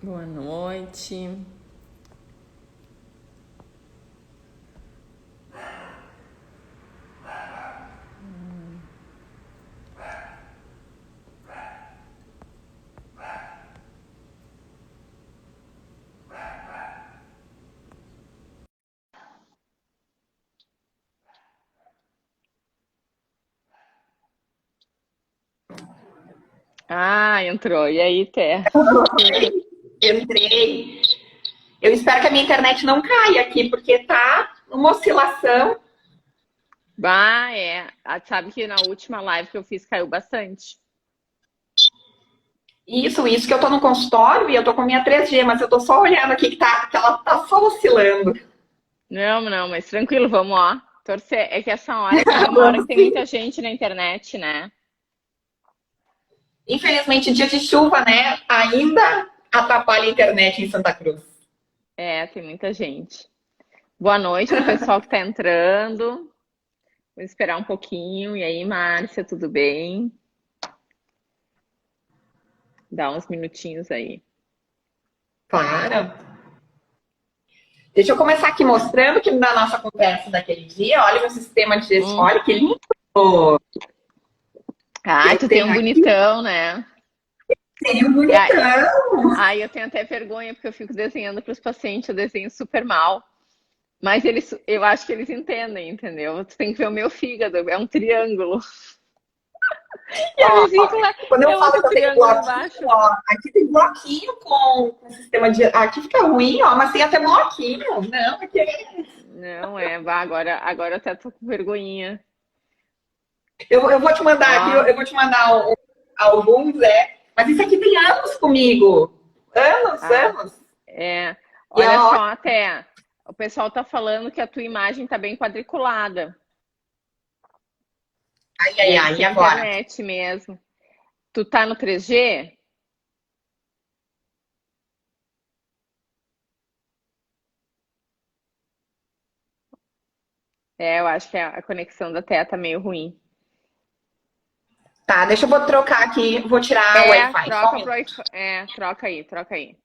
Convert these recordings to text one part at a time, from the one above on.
Boa noite. Ah, entrou. E aí, Té? Entrei. Eu espero que a minha internet não caia aqui, porque tá uma oscilação. Bah, é. Sabe que na última live que eu fiz caiu bastante. Isso que eu tô no consultório e eu tô com a minha 3G, mas eu tô só olhando aqui que ela tá só oscilando. Não, não, mas tranquilo, vamos ó. Torcer. É que essa hora também é uma hora que Vamos tem sim. muita gente na internet, né? Infelizmente, dia de chuva, né? Ainda atrapalha a internet em Santa Cruz. É, tem muita gente. Boa noite pro pessoal que tá entrando. Vou esperar um pouquinho. E aí, Márcia, tudo bem? Dá uns minutinhos aí. Claro. Deixa eu começar aqui mostrando que na nossa conversa daquele dia, olha o meu sistema de gestão. Hum. Olha que lindo que Ah, eu tu tem tenho um aqui. bonitão, né? Seria um É, bonitão. ai, eu tenho até vergonha porque eu fico desenhando para os pacientes, eu desenho super mal. Mas eu acho que eles entendem, entendeu? Tu tem que ver o meu fígado, é um triângulo. E a Ó, vesícula quando eu é falo outro que eu tenho triângulo bloquinho, embaixo. ó, aqui tem bloquinho com sistema de. Aqui fica ruim, ó, mas tem até bloquinho. Não, aqui Não, agora eu até tô com vergonhinha. eu vou te mandar aqui, Ó, eu vou te mandar alguns, mas isso aqui tem anos comigo. Anos, ah, anos. é. E Olha ó, só, até o pessoal tá falando que a tua imagem tá bem quadriculada. ai, ai, Deve ai, ser e agora? internet mesmo. Tu tá no 3G? É, eu acho que a conexão da Té tá meio ruim. Tá, deixa eu vou trocar aqui, vou tirar o É, Wi-Fi, só um troca pro minuto. iPhone. É, troca aí, troca aí.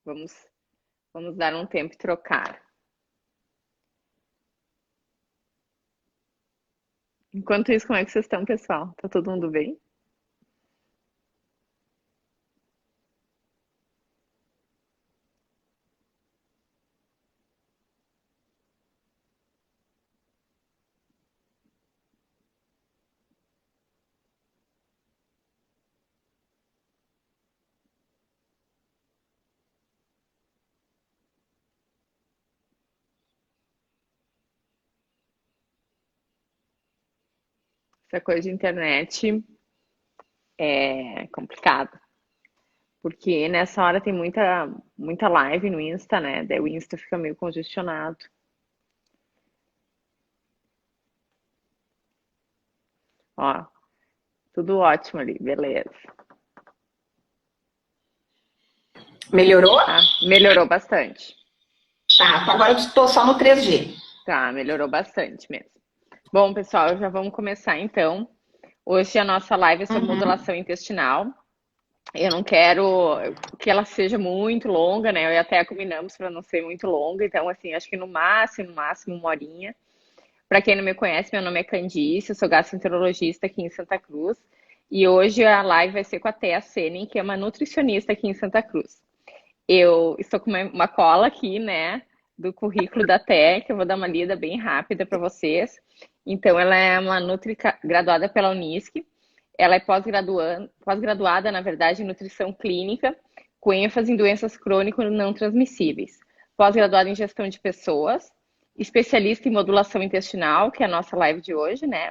Vamos, vamos dar um tempo e trocar. Enquanto isso, como é que vocês estão, pessoal? Tá todo mundo bem? Essa coisa de internet é complicado, porque nessa hora tem muita live no Insta, né? Daí o Insta fica meio congestionado. Ó, tudo ótimo ali, beleza. Melhorou? Ah, melhorou bastante. Tá, então agora eu estou só no 3G. Tá, melhorou bastante mesmo. Bom, pessoal, já vamos começar então. Hoje a nossa live é sobre Uhum. modulação intestinal. Eu não quero que ela seja muito longa, né? Eu e até combinamos para não ser muito longa, então, assim, acho que no máximo, uma horinha. Para quem não me conhece, meu nome é Candice, eu sou gastroenterologista aqui em Santa Cruz. E hoje a live vai ser com a Thea Senin, que é uma nutricionista aqui em Santa Cruz. Eu estou com uma cola aqui, né, do currículo da Thea, que eu vou dar uma lida bem rápida para vocês. Então, ela é uma nutri graduada pela Unisc, ela é pós-graduada, na verdade, em nutrição clínica, com ênfase em doenças crônicas não transmissíveis. Pós-graduada em gestão de pessoas, especialista em modulação intestinal, que é a nossa live de hoje, né?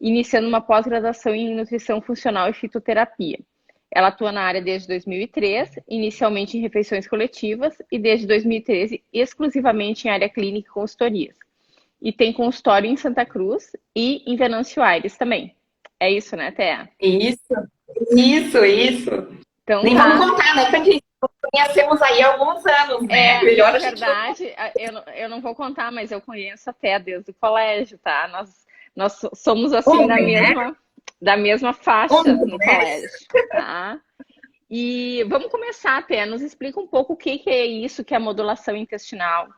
Iniciando uma pós-graduação em nutrição funcional e fitoterapia. Ela atua na área desde 2003, inicialmente em refeições coletivas, e desde 2013 exclusivamente em área clínica e consultorias. E tem consultório em Santa Cruz e em Venâncio Aires também. É isso, né, Thea? Isso, isso. Então Nem vamos tá. contar, né, Candice? Conhecemos aí há alguns anos, né? É, Melhor na a gente não. verdade, eu não vou contar, mas eu conheço a Thea desde o colégio, tá? Nós somos assim Ontem, né? da mesma faixa Ontem, no né? colégio, tá? E vamos começar até, nos explica um pouco o que que é isso que é a modulação intestinal.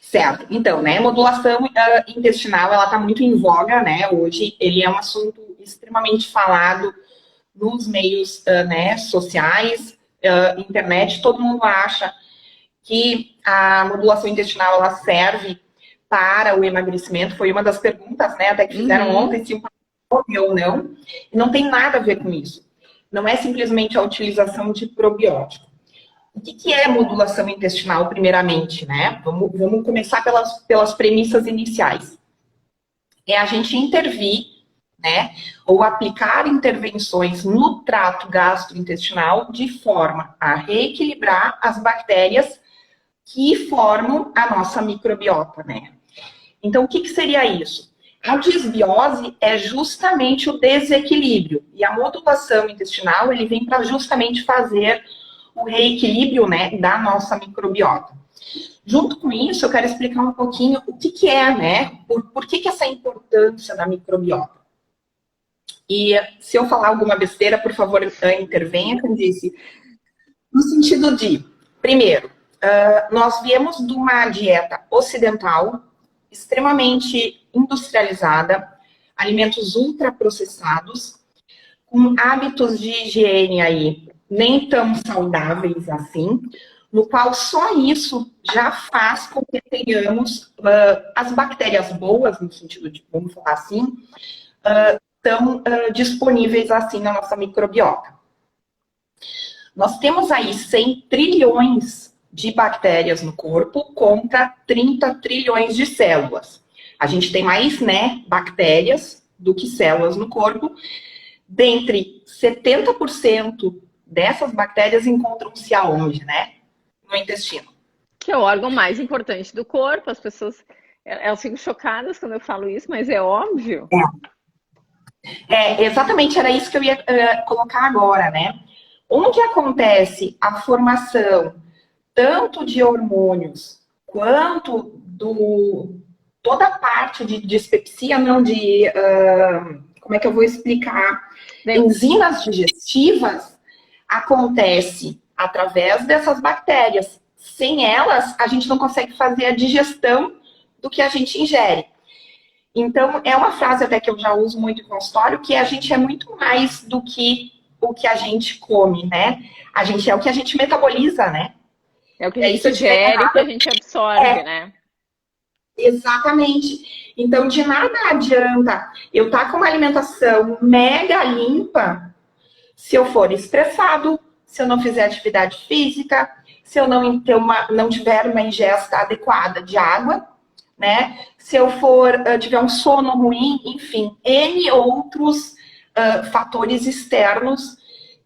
Certo. Então, né, modulação intestinal, ela está muito em voga, né, hoje. Ele é um assunto extremamente falado nos meios, né, sociais, internet. Todo mundo acha que a modulação intestinal, ela serve para o emagrecimento. Foi uma das perguntas, né, até que fizeram Uhum. ontem, se o come ou não. E não tem nada a ver com isso. Não é simplesmente a utilização de probiótico. O que é modulação intestinal, primeiramente, né? Vamos começar pelas premissas iniciais. É a gente intervir, né? Ou aplicar intervenções no trato gastrointestinal de forma a reequilibrar as bactérias que formam a nossa microbiota, né? Então, o que seria isso? A disbiose é justamente o desequilíbrio. E a modulação intestinal, ele vem para justamente fazer o reequilíbrio, né, da nossa microbiota. Junto com isso, eu quero explicar um pouquinho o que é, né, por que essa importância da microbiota. E se eu falar alguma besteira, por favor, intervenha, Candice. No sentido de, primeiro, nós viemos de uma dieta ocidental, extremamente industrializada, alimentos ultraprocessados, com hábitos de higiene aí nem tão saudáveis assim, no qual só isso já faz com que tenhamos as bactérias boas, no sentido de, vamos falar assim, tão disponíveis assim na nossa microbiota. Nós temos aí 100 trilhões de bactérias no corpo contra 30 trilhões de células. A gente tem mais, né, bactérias do que células no corpo. Dentre 70% dessas bactérias encontram-se aonde, né? No intestino. Que é o órgão mais importante do corpo. As pessoas, elas ficam chocadas quando eu falo isso, mas é óbvio. Exatamente, era isso que eu ia colocar agora, né? Onde acontece a formação tanto de hormônios quanto toda a parte de dispepsia, não de... como é que eu vou explicar? Enzimas digestivas acontece através dessas bactérias. Sem elas, a gente não consegue fazer a digestão do que a gente ingere. Então, é uma frase até que eu já uso muito em consultório, que a gente é muito mais do que o que a gente come, né? A gente é o que a gente metaboliza, né? É o que a gente digere, o que a gente absorve, né? Exatamente. Então, de nada adianta eu estar com uma alimentação mega limpa se eu for estressado, se eu não fizer atividade física, se eu não tiver uma ingesta adequada de água, né? Se eu tiver um sono ruim, enfim, N outros fatores externos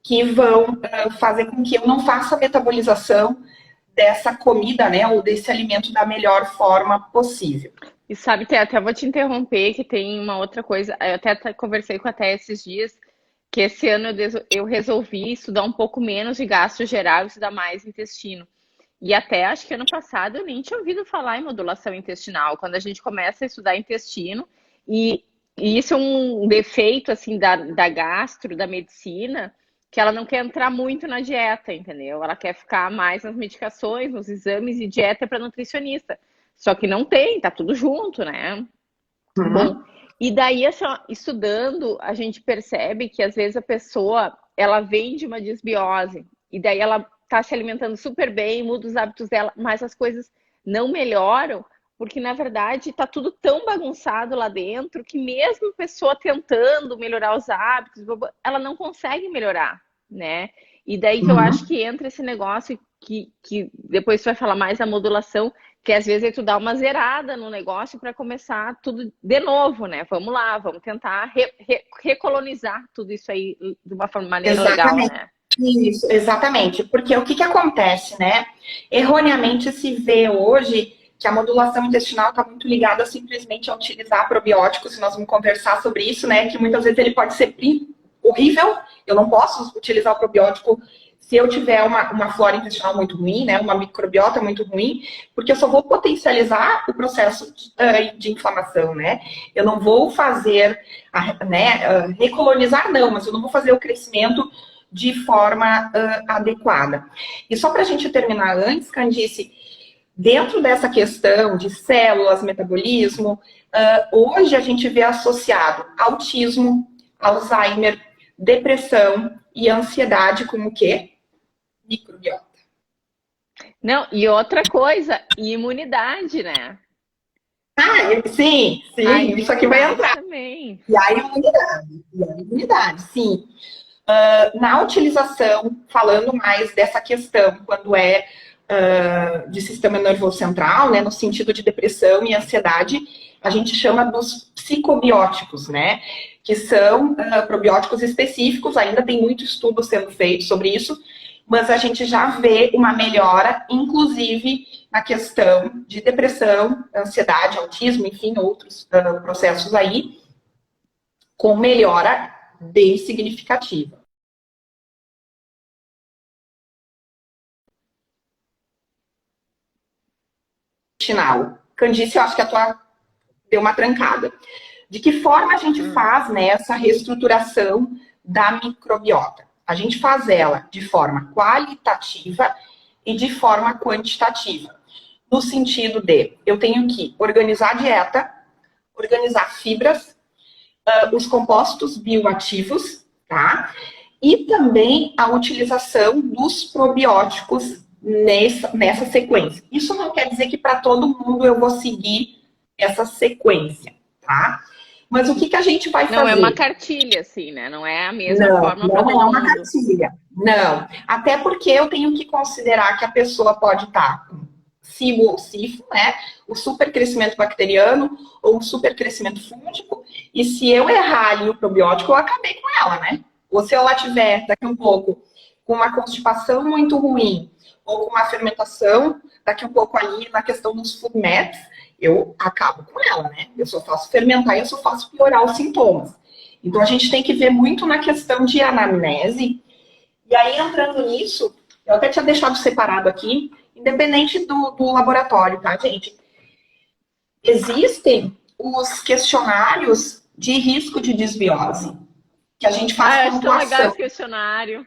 que vão fazer com que eu não faça a metabolização dessa comida, né, ou desse alimento da melhor forma possível. E sabe, até vou te interromper, que tem uma outra coisa, eu até conversei com a Té esses dias, que esse ano eu resolvi estudar um pouco menos de gastro geral e estudar mais intestino. E até acho que ano passado eu nem tinha ouvido falar em modulação intestinal. Quando a gente começa a estudar intestino, e isso é um defeito assim da gastro, da medicina, que ela não quer entrar muito na dieta, entendeu? Ela quer ficar mais nas medicações, nos exames, e dieta para nutricionista. Só que não tem, tá tudo junto, né? Uhum. Bom, e daí, assim, ó, estudando, a gente percebe que às vezes a pessoa, ela vem de uma desbiose, e daí ela tá se alimentando super bem, muda os hábitos dela, mas as coisas não melhoram, porque na verdade tá tudo tão bagunçado lá dentro que mesmo a pessoa tentando melhorar os hábitos, ela não consegue melhorar, né? E daí que eu acho que entra esse negócio que depois você vai falar mais da modulação, que às vezes é tu dar uma zerada no negócio para começar tudo de novo, né? Vamos lá, vamos tentar recolonizar tudo isso aí de uma maneira legal, né? Isso, exatamente. Porque o que acontece, né? Erroneamente se vê hoje que a modulação intestinal está muito ligada simplesmente a utilizar probióticos, e nós vamos conversar sobre isso, né? Que muitas vezes ele pode ser horrível, eu não posso utilizar o probiótico se eu tiver uma flora intestinal muito ruim, né? Uma microbiota muito ruim, porque eu só vou potencializar o processo de inflamação, né? Eu não vou fazer, né? Recolonizar não, mas eu não vou fazer o crescimento de forma adequada. E só para a gente terminar antes, Candice, dentro dessa questão de células, metabolismo, hoje a gente vê associado autismo, Alzheimer, depressão e ansiedade como o quê? Microbiota. Não, e outra coisa, imunidade, né? Sim, A sim, isso aqui vai imunidade entrar. também. E a imunidade, sim. Na utilização, falando mais dessa questão, quando é de sistema nervoso central, né, no sentido de depressão e ansiedade, a gente chama dos psicobióticos, né, que são probióticos específicos, ainda tem muito estudo sendo feito sobre isso, mas a gente já vê uma melhora, inclusive na questão de depressão, ansiedade, autismo, enfim, outros processos aí, com melhora bem significativa. Candice, eu acho que a tua deu uma trancada. De que forma a gente faz, né, essa reestruturação da microbiota? A gente faz ela de forma qualitativa e de forma quantitativa. No sentido de, eu tenho que organizar a dieta, organizar fibras, os compostos bioativos, tá? E também a utilização dos probióticos nessa sequência. Isso não quer dizer que para todo mundo eu vou seguir essa sequência, tá? Mas o que a gente vai fazer? Não é uma cartilha, assim, né? Não é a mesma Não, forma para não é todo uma mundo. cartilha. Não. Até porque eu tenho que considerar que a pessoa pode estar com SIBO ou SIFO, né? O supercrescimento bacteriano ou o supercrescimento fúngico. E se eu errar ali o probiótico, eu acabei com ela, né? Ou se ela tiver daqui um pouco com uma constipação muito ruim ou com uma fermentação, daqui um pouco ali na questão dos FUDMAPs, eu acabo com ela, né? Eu só faço fermentar e eu só faço piorar os sintomas. Então a gente tem que ver muito na questão de anamnese. E aí, entrando nisso, eu até tinha deixado separado aqui, independente do laboratório, tá, gente? Existem os questionários de risco de desbiose, que a gente faz Eu acho tão legal pontuação. esse questionário.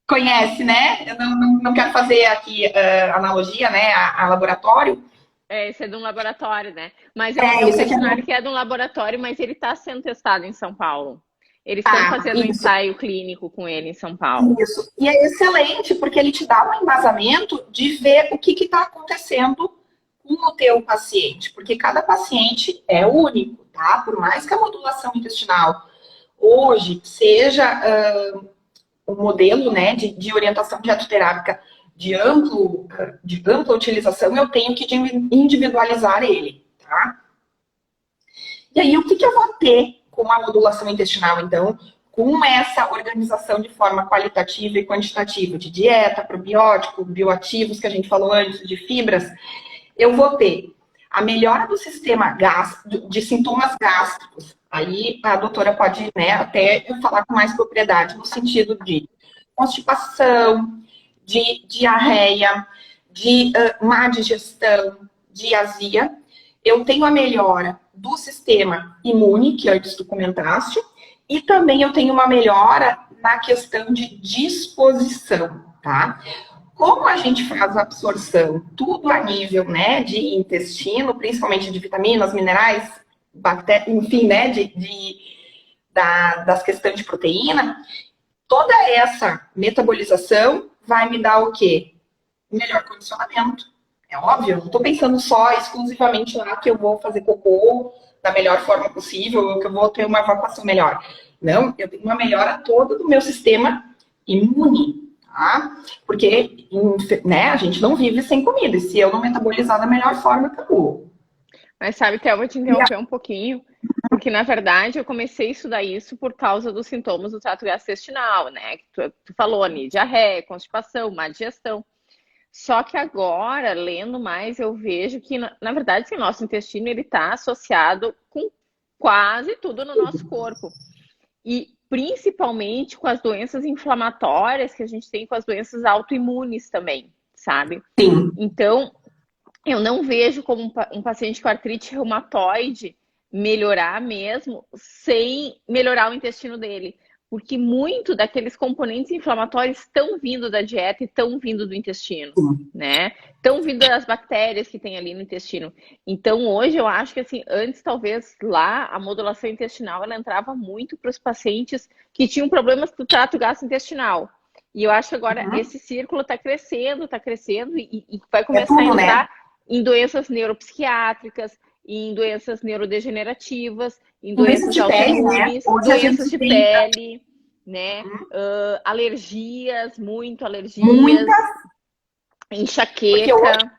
Conhece, né? Eu não quero fazer aqui analogia, né, a laboratório. Esse é de um laboratório, né? Mas é um Esse aqui é questionário que é de um laboratório, mas ele está sendo testado em São Paulo. Eles estão fazendo um isso. ensaio clínico com ele em São Paulo. Isso. E é excelente, porque ele te dá um embasamento de ver o que está acontecendo com o teu paciente. Porque cada paciente é único, tá? Por mais que a modulação intestinal hoje seja um modelo, né, de orientação dietoterápica de ampla utilização, eu tenho que individualizar ele, tá? E aí, o que eu vou ter com a modulação intestinal, então, com essa organização de forma qualitativa e quantitativa, de dieta, probiótico, bioativos, que a gente falou antes, de fibras, eu vou ter a melhora do sistema gástrico, de sintomas gástricos. Aí a doutora pode, né, até falar com mais propriedade, no sentido de constipação, de diarreia, de má digestão, de azia. Eu tenho a melhora do sistema imune, que antes tu comentaste, e também eu tenho uma melhora na questão de disposição, tá? Como a gente faz a absorção, tudo a nível, né, de intestino, principalmente de vitaminas, minerais, enfim, né, das questões de proteína, toda essa metabolização vai me dar o quê? Melhor condicionamento. É óbvio, eu não estou pensando só exclusivamente lá que eu vou fazer cocô da melhor forma possível, ou que eu vou ter uma evacuação melhor. Não, eu tenho uma melhora toda do meu sistema imune, tá? Porque, né, a gente não vive sem comida, e se eu não metabolizar da melhor forma, acabou. Mas sabe que eu vou te interromper um pouquinho, porque na verdade eu comecei a estudar isso por causa dos sintomas do trato gastrointestinal, né? Que tu falou ali, diarreia, constipação, má digestão. Só que agora, lendo mais, eu vejo que, na verdade, assim, o nosso intestino ele está associado com quase tudo no nosso corpo. E principalmente com as doenças inflamatórias que a gente tem, com as doenças autoimunes também, sabe? Sim. Então, eu não vejo como um paciente com artrite reumatoide melhorar mesmo sem melhorar o intestino dele. porque muito daqueles componentes inflamatórios estão vindo da dieta e estão vindo do intestino, Sim. né? Estão vindo das bactérias que tem ali no intestino. Então, hoje eu acho que assim, antes talvez lá a modulação intestinal ela entrava muito para os pacientes que tinham problemas do trato gastrointestinal. E eu acho que agora Uhum. esse círculo está crescendo e vai É começar a tudo, né? entrar em doenças neuropsiquiátricas, em doenças neurodegenerativas, em Em doenças doenças de pele, né? autoimunes, Hoje a doenças gente de tem pele, né? Alergias, muito alergias, muitas, porque enxaqueca. hoje,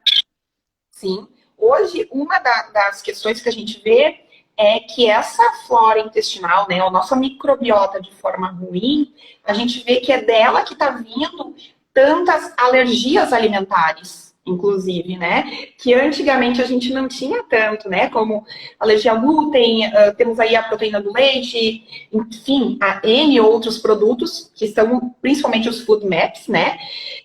sim, hoje uma das questões que a gente vê é que essa flora intestinal, né, a nossa microbiota de forma ruim, a gente vê que é dela que está vindo tantas alergias alimentares, inclusive, né? Que antigamente a gente não tinha tanto, né? Como alergia ao glúten, temos aí a proteína do leite, enfim, a N outros produtos, que são principalmente os food maps, né?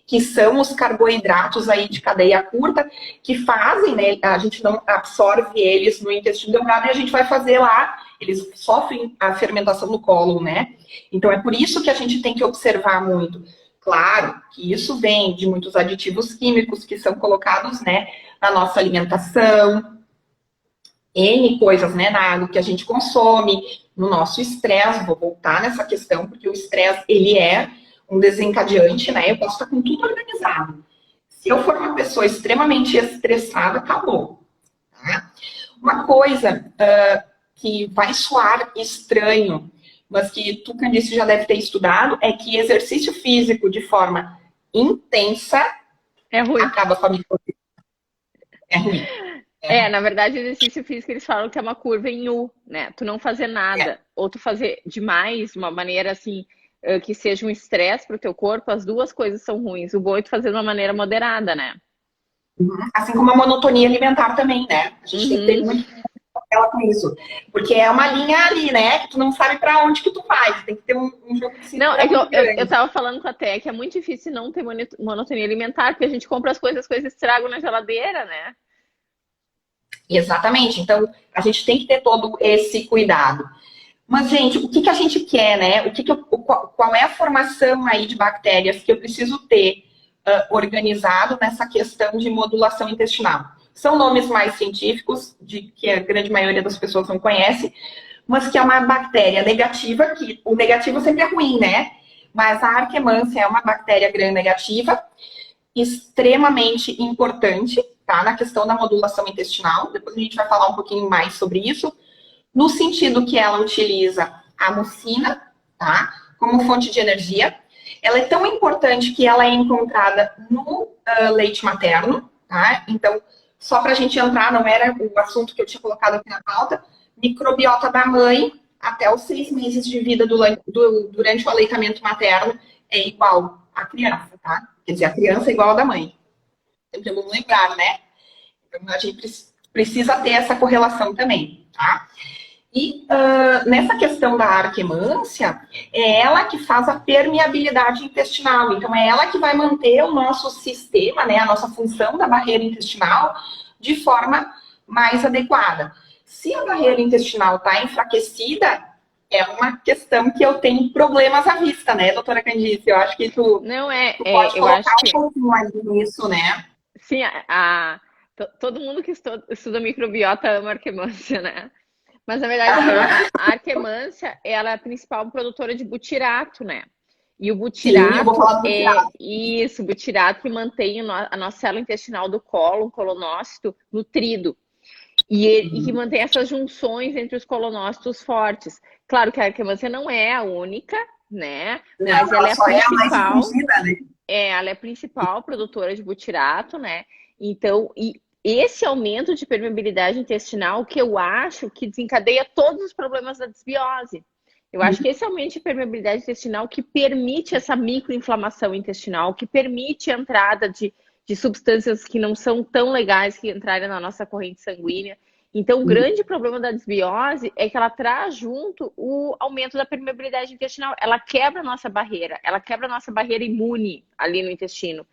Que são os carboidratos aí de cadeia curta, que fazem, né? A gente não absorve eles no intestino delgado e a gente vai fazer lá, eles sofrem a fermentação no cólon, né? Então é por isso que a gente tem que observar muito. Claro que isso vem de muitos aditivos químicos que são colocados, né, na nossa alimentação, N coisas, né, na água que a gente consome, no nosso estresse. Vou voltar nessa questão, porque o estresse, ele é um desencadeante, né? Eu posso estar com tudo organizado. Se eu for uma pessoa extremamente estressada, acabou. Tá? Uma coisa que vai soar estranho, mas que tu, Candice, já deve ter estudado, é que exercício físico de forma intensa É ruim. acaba com a microbiota. É ruim. É É, ruim. na verdade, exercício físico eles falam que é uma curva em U, né? Tu não fazer É. nada, ou tu fazer demais, de uma maneira assim, que seja um estresse pro teu corpo, as duas coisas são ruins. O bom é tu fazer de uma maneira moderada, né? Assim como a monotonia alimentar também, né? A gente tem que ter Uhum. muito ela com isso. Porque é uma linha ali, né? Que tu não sabe para onde que tu vai. Tem que ter um jogo de Não, cintura é que muito eu grande. tava falando com a Té que é muito difícil não ter monotonia alimentar, porque a gente compra as coisas estragam na geladeira, né? Exatamente. Então, a gente tem que ter todo esse cuidado. Mas, gente, o que, que a gente quer, né? Qual é a formação aí de bactérias que eu preciso ter organizado nessa questão de modulação intestinal? São nomes mais científicos, de que a grande maioria das pessoas não conhece, mas que é uma bactéria negativa, que o negativo sempre é ruim, né? Mas a Arquemância é uma bactéria gram-negativa, extremamente importante, tá? Na questão da modulação intestinal. Depois a gente vai falar um pouquinho mais sobre isso, no sentido que ela utiliza a mucina, tá? Como fonte de energia. Ela é tão importante que ela é encontrada no leite materno, tá? Então, só para a gente entrar, não era o assunto que eu tinha colocado aqui na pauta, microbiota da mãe até os 6 meses de vida durante o aleitamento materno é igual à criança, tá? Quer dizer, a criança é igual à da mãe. Sempre vamos lembrar, né? Então, a gente precisa ter essa correlação também, tá? E nessa questão da arquemância, é ela que faz a permeabilidade intestinal. Então, é ela que vai manter o nosso sistema, né, a nossa função da barreira intestinal de forma mais adequada. Se a barreira intestinal está enfraquecida, é uma questão que eu tenho problemas à vista, né, doutora Candice? Eu acho que Não tu pode eu colocar acho um que pouquinho aí nisso, né? sim, todo mundo que estuda microbiota ama arquemância, né? Mas na verdade, assim, ó, Aham. a arquemância, ela é a principal produtora de butirato, né? E o Sim, eu vou butirato falar do é tirado. isso, o butirato que mantém a nossa célula intestinal do cólon, colonócito, nutrido. E que mantém essas junções entre os colonócitos fortes. Claro que a arquemância não é a única, né? Não, Mas ela ela é a só é a mais principal, difundida, né? ela é a principal produtora de butirato, né? Então, e esse aumento de permeabilidade intestinal que eu acho que desencadeia todos os problemas da desbiose. Eu acho que esse aumento de permeabilidade intestinal que permite essa microinflamação intestinal, que permite a entrada de substâncias que não são tão legais que entrarem na nossa corrente sanguínea. Então, o grande problema da desbiose é que ela traz junto o aumento da permeabilidade intestinal. Ela quebra a nossa barreira, ela quebra a nossa barreira imune ali no intestino.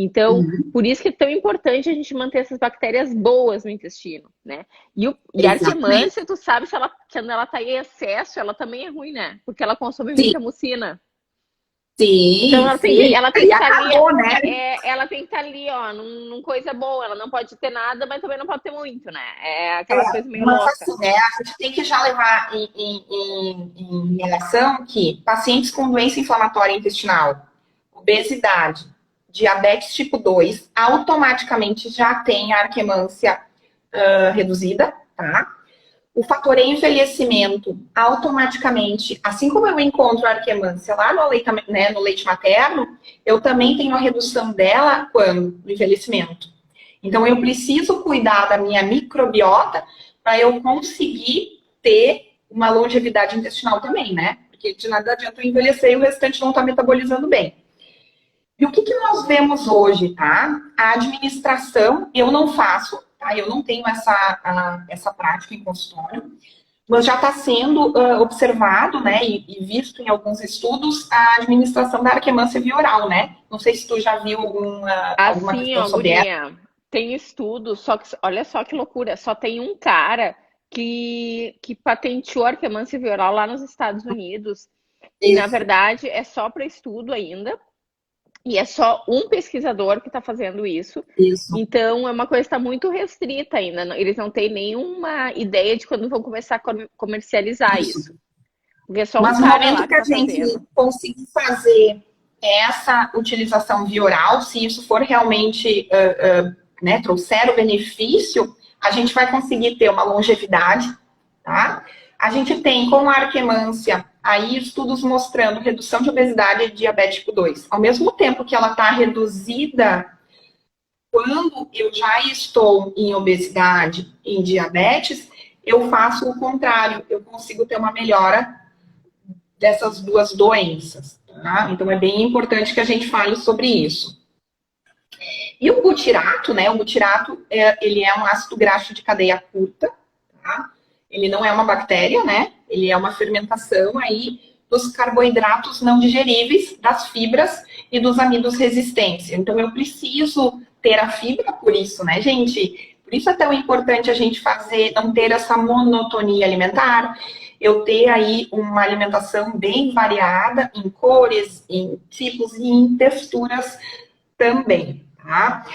Então, Uhum. por isso que é tão importante a gente manter essas bactérias boas no intestino, né? E a Exatamente. arquemância, tu sabe se ela, quando ela tá em excesso, ela também é ruim, né? Porque ela consome Sim, muita mucina. Então sim, sim. ela tem Aí que estar ali, acabou, né? ela tem que estar ali, ó, num coisa boa. Ela não pode ter nada, mas também não pode ter muito, né? É É, aquela coisa meio mas louca. assim, né, a gente tem que já levar em relação que pacientes com doença inflamatória intestinal, obesidade, diabetes tipo 2 automaticamente já tem a arquemância reduzida, tá? O fator envelhecimento, automaticamente, assim como eu encontro a arquemância lá no leite, né, no leite materno, eu também tenho a redução dela quando? No envelhecimento. Então, eu preciso cuidar da minha microbiota para eu conseguir ter uma longevidade intestinal também, né? Porque de nada adianta eu envelhecer e o restante não está metabolizando bem. E o que, que nós vemos hoje, tá? A administração, eu não faço, tá? Eu não tenho essa prática em consultório, mas já está sendo observado, né, e visto em alguns estudos, a administração da arquemância via oral, né? Não sei se tu já viu alguma Assim, questão ó, sobre ela. guria, tem estudos, só que olha só que loucura, só tem um cara que patenteou a arqueamância vioral lá nos Estados Unidos. E na Isso, verdade é só para estudo ainda, e é só um pesquisador que está fazendo isso. isso. Então é uma coisa que está muito restrita ainda. Eles não têm nenhuma ideia de quando vão começar a comercializar Isso. isso. Porque é só um Mas no cara momento lá que que a está gente fazendo. conseguir fazer essa utilização via oral, se isso for realmente, né, trouxer o benefício, a gente vai conseguir ter uma longevidade, tá? A gente tem com a arquemância aí estudos mostrando redução de obesidade e diabetes tipo 2. Ao mesmo tempo que ela está reduzida quando eu já estou em obesidade, em diabetes, eu faço o contrário, eu consigo ter uma melhora dessas duas doenças. Tá? Então é bem importante que a gente fale sobre isso. E o butirato, né? O butirato ele é um ácido graxo de cadeia curta, tá? Ele não é uma bactéria, né? Ele é uma fermentação aí dos carboidratos não digeríveis, das fibras e dos amidos resistentes. Então eu preciso ter a fibra por isso, né, gente? Por isso é tão importante a gente fazer, não ter essa monotonia alimentar, eu ter aí uma alimentação bem variada em cores, em tipos e em texturas também, tá?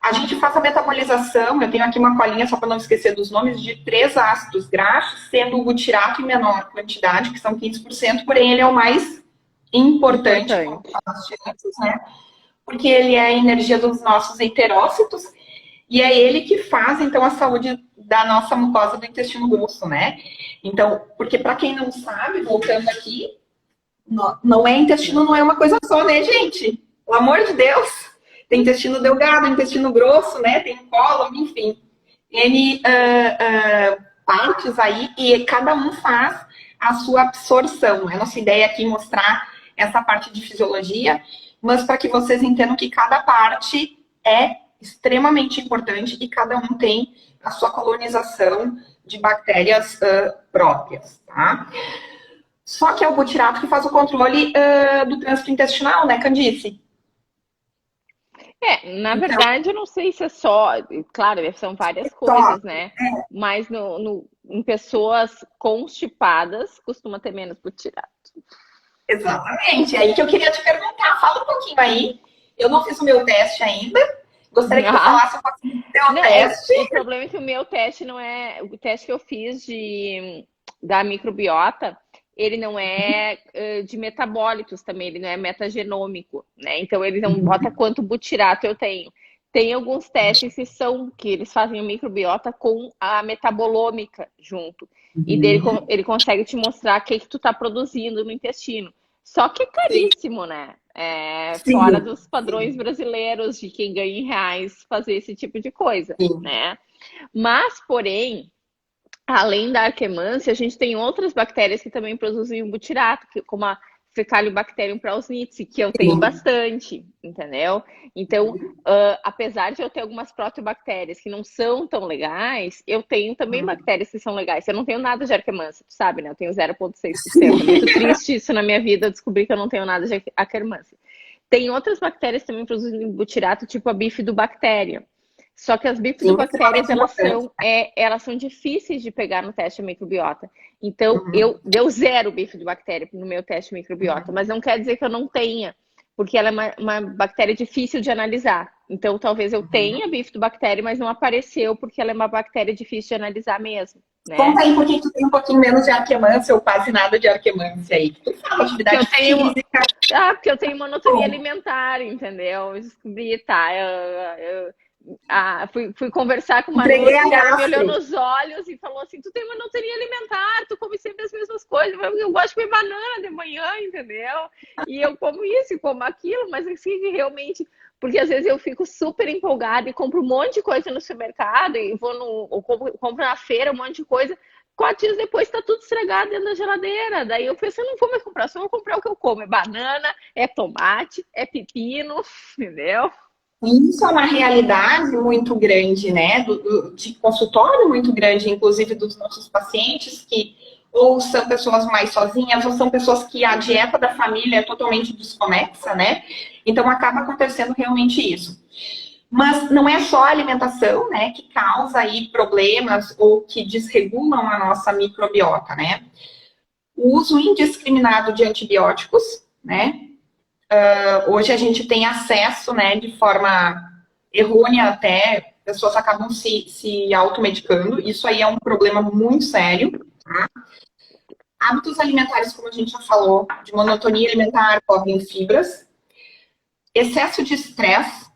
A gente faz a metabolização, eu tenho aqui uma colinha só para não esquecer dos nomes, de três ácidos graxos, sendo o butirato em menor quantidade, que são 15%, porém ele é o mais importante, como Importante. falaste antes, né? Porque ele é a energia dos nossos enterócitos e é ele que faz, então, a saúde da nossa mucosa do intestino grosso, né? Então, porque para quem não sabe, voltando aqui, não é intestino, não é uma coisa só, né, gente? Pelo amor de Deus. Tem intestino delgado, intestino grosso, né? Tem cólon, enfim. N partes aí e cada um faz a sua absorção. A nossa ideia aqui é mostrar essa parte de fisiologia, mas para que vocês entendam que cada parte é extremamente importante e cada um tem a sua colonização de bactérias próprias, tá? Só que é o butirato que faz o controle do trânsito intestinal, né, Candice? Na Então, verdade, eu não sei se é só, claro, são várias só, coisas, né? Mas em pessoas constipadas costuma ter menos butirato. exatamente. É aí que eu queria te perguntar. Fala um pouquinho aí. Eu não fiz o meu teste ainda. Gostaria que tu Ah, falasse um pouquinho do teu não, teste. o problema é que o meu teste não é. O teste que eu fiz da microbiota, ele não é de metabólitos também, ele não é metagenômico, né? Então ele não bota quanto butirato eu tenho. Tem alguns testes que eles fazem a microbiota com a metabolômica junto. E dele ele consegue te mostrar o que tu tá produzindo no intestino. Só que é Sim, caríssimo, né? É fora sim, dos padrões sim, brasileiros de quem ganha em reais fazer esse tipo de coisa, sim. né? Mas, porém, além da arquemância, a gente tem outras bactérias que também produzem o butirato, como a Fecalibacterium prausnitzii, que eu tenho Sim. bastante, entendeu? Então, apesar de eu ter algumas proteobactérias que não são tão legais, eu tenho também bactérias que são legais. Eu não tenho nada de arquemância, tu sabe, né? Eu tenho 0,6%. É muito triste isso na minha vida, eu descobri que eu não tenho nada de arquemância. Tem outras bactérias também produzindo butirato, tipo a bifidobactéria. Só que as Sim, bifidobactérias, extremamente importante. elas são difíceis de pegar no teste de microbiota. Então, Uhum, deu zero bifidobactéria no meu teste de microbiota, mas não quer dizer que eu não tenha, porque ela é uma bactéria difícil de analisar. Então, talvez eu uhum. tenha bifidobactéria, mas não apareceu porque ela é uma bactéria difícil de analisar mesmo, né? Conta aí por que tu tem um pouquinho menos de arquemância ou quase nada de arquemância aí. Tu fala Que eu atividade tenho, física. porque eu tenho monotonia alimentar, entendeu? Eu descobri, tá? Fui conversar com uma Entreguei a nutri, ela me olhou gastro. nos olhos e falou assim: tu tem monotonia alimentar, tu come sempre as mesmas coisas. Eu gosto de comer banana de manhã, entendeu? E eu como isso e como aquilo, mas assim, realmente, porque às vezes eu fico super empolgada e compro um monte de coisa no supermercado e vou no, ou compro na feira um monte de coisa. 4 dias depois está tudo estragado dentro da geladeira. Daí eu pensei, não vou mais comprar, só vou comprar o que eu como. É banana, é tomate, é pepino, entendeu? Isso é uma realidade muito grande, né? De consultório muito grande, inclusive dos nossos pacientes, que ou são pessoas mais sozinhas, ou são pessoas que a dieta da família é totalmente desconexa, né? Então acaba acontecendo realmente isso. Mas não é só a alimentação, né, que causa aí problemas ou que desregulam a nossa microbiota, né? O uso indiscriminado de antibióticos, né? Hoje a gente tem acesso, né, de forma errônea até, pessoas acabam se automedicando. Isso aí é um problema muito sério. Hábitos alimentares, como a gente já falou, de monotonia alimentar, cobrem fibras. Excesso de estresse,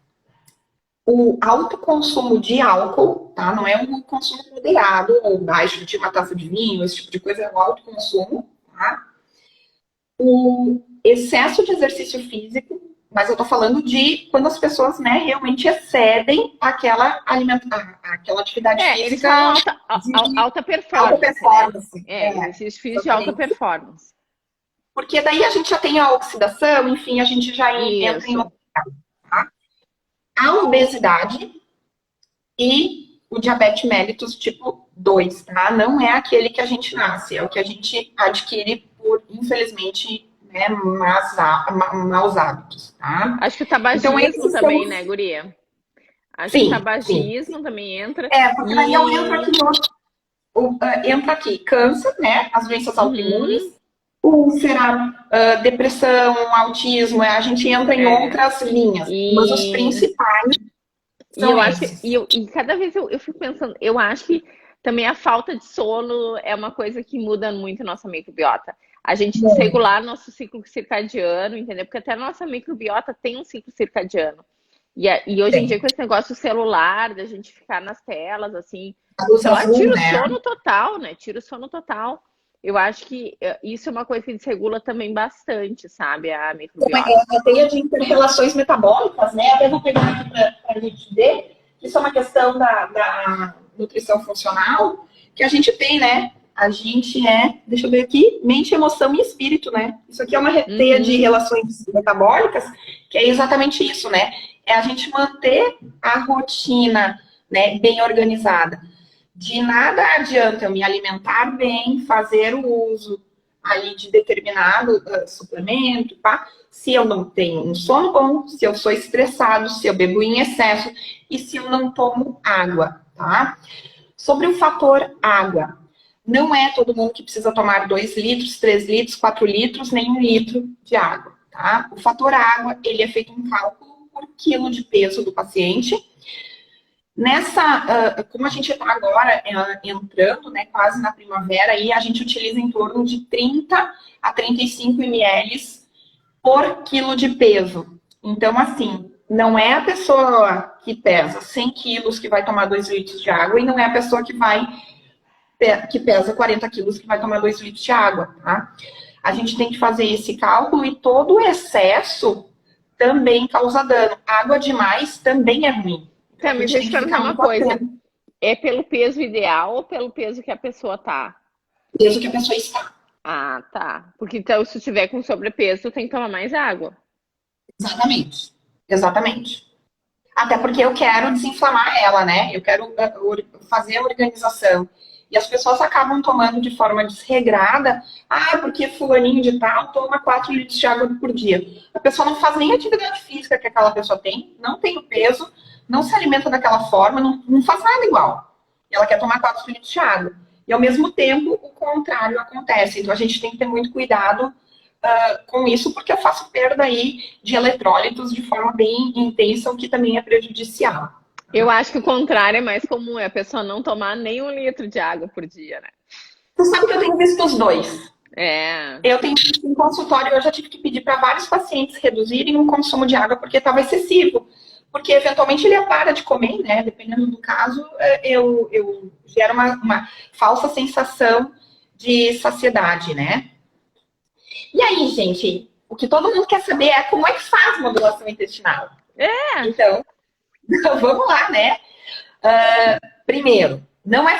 o alto consumo de álcool, tá? Não é um consumo moderado ou baixo de uma taça de vinho, esse tipo de coisa, é o alto consumo, tá? O excesso de exercício físico, mas eu tô falando de quando as pessoas, né, realmente excedem aquela atividade Eles falam física de alta alta performance, né? performance. Exercício físico de alta Exatamente. performance. Porque daí a gente já tem a oxidação, enfim, a gente já entra em Isso. outra, tá? A obesidade e o diabetes mellitus tipo 2, tá? Não é aquele que a gente nasce, é o que a gente adquire por, infelizmente, né, maus hábitos, tá? Acho que o Então, tabagismo esses são também, os... né, guria? Acho que o Sim, sim. tabagismo também entra. É, porque daí eu entro E. aqui no... Entra aqui câncer, né? As doenças autoimunes, Uhum, úlcera, depressão, autismo, a gente entra em é. outras linhas, mas os E principais E são eu acho que, esses. cada vez eu fico pensando, eu acho que também a falta de sono é uma coisa que muda muito a nossa microbiota. A gente Muito. desregular nosso ciclo circadiano, entendeu? Porque até a nossa microbiota tem um ciclo circadiano. E hoje em dia, Tem. com esse negócio celular, da gente ficar nas telas, assim, A o luz celular azul, tira o né? sono total, né? Tira o sono total. Eu acho que isso é uma coisa que desregula também bastante, sabe? A microbiota. A teia de interrelações metabólicas, né? Até vou pegar aqui para a gente ver. Isso é uma questão da nutrição funcional que a gente tem, né? A gente deixa eu ver aqui, mente, emoção e espírito, né? Isso aqui é uma teia de Uhum. relações metabólicas, que é exatamente isso, né? É a gente manter a rotina, né, bem organizada. De nada adianta eu me alimentar bem, fazer o uso ali de determinado suplemento, tá? Se eu não tenho um sono bom, se eu sou estressado, se eu bebo em excesso e se eu não tomo água, tá? Sobre o fator água. Não é todo mundo que precisa tomar 2 litros, 3 litros, 4 litros, nem 1 litro de água, tá? O fator água, ele é feito um cálculo por quilo de peso do paciente. Como a gente está agora entrando, né, quase na primavera, aí a gente utiliza em torno de 30 a 35 ml por quilo de peso. Então, assim, não é a pessoa que pesa 100 quilos que vai tomar 2 litros de água e não é a pessoa que pesa 40 quilos que vai tomar 2 litros de água, tá? A gente tem que fazer esse cálculo e todo o excesso também causa dano. Água demais também é ruim. Então Tá, a mas gente deixa tem eu te que perguntar ficar uma muito coisa. atento É pelo peso ideal ou pelo peso que a pessoa tá? ao peso que a pessoa está. Ah, tá. Porque então, se tiver com sobrepeso, tu tem que tomar mais água. Exatamente. Exatamente. Até porque eu quero desinflamar ela, né? Eu quero fazer a organização. E as pessoas acabam tomando de forma desregrada, porque fulaninho de tal toma 4 litros de água por dia. A pessoa não faz nem atividade física que aquela pessoa tem, não tem o peso, não se alimenta daquela forma, não faz nada igual. E ela quer tomar 4 litros de água. E ao mesmo tempo, o contrário acontece. Então a gente tem que ter muito cuidado com isso, porque eu faço perda aí de eletrólitos de forma bem intensa, o que também é prejudicial. Eu acho que o contrário é mais comum, é a pessoa não tomar nem 1 litro de água por dia, né? Tu sabe que eu tenho visto os dois. É. Eu tenho visto em consultório, eu já tive que pedir para vários pacientes reduzirem o consumo de água porque estava excessivo. Porque eventualmente ele para de comer, né? Dependendo do caso, eu gero uma falsa sensação de saciedade, né? E aí, gente, o que todo mundo quer saber é como é que faz modulação intestinal. Então, vamos lá, né? Primeiro, não é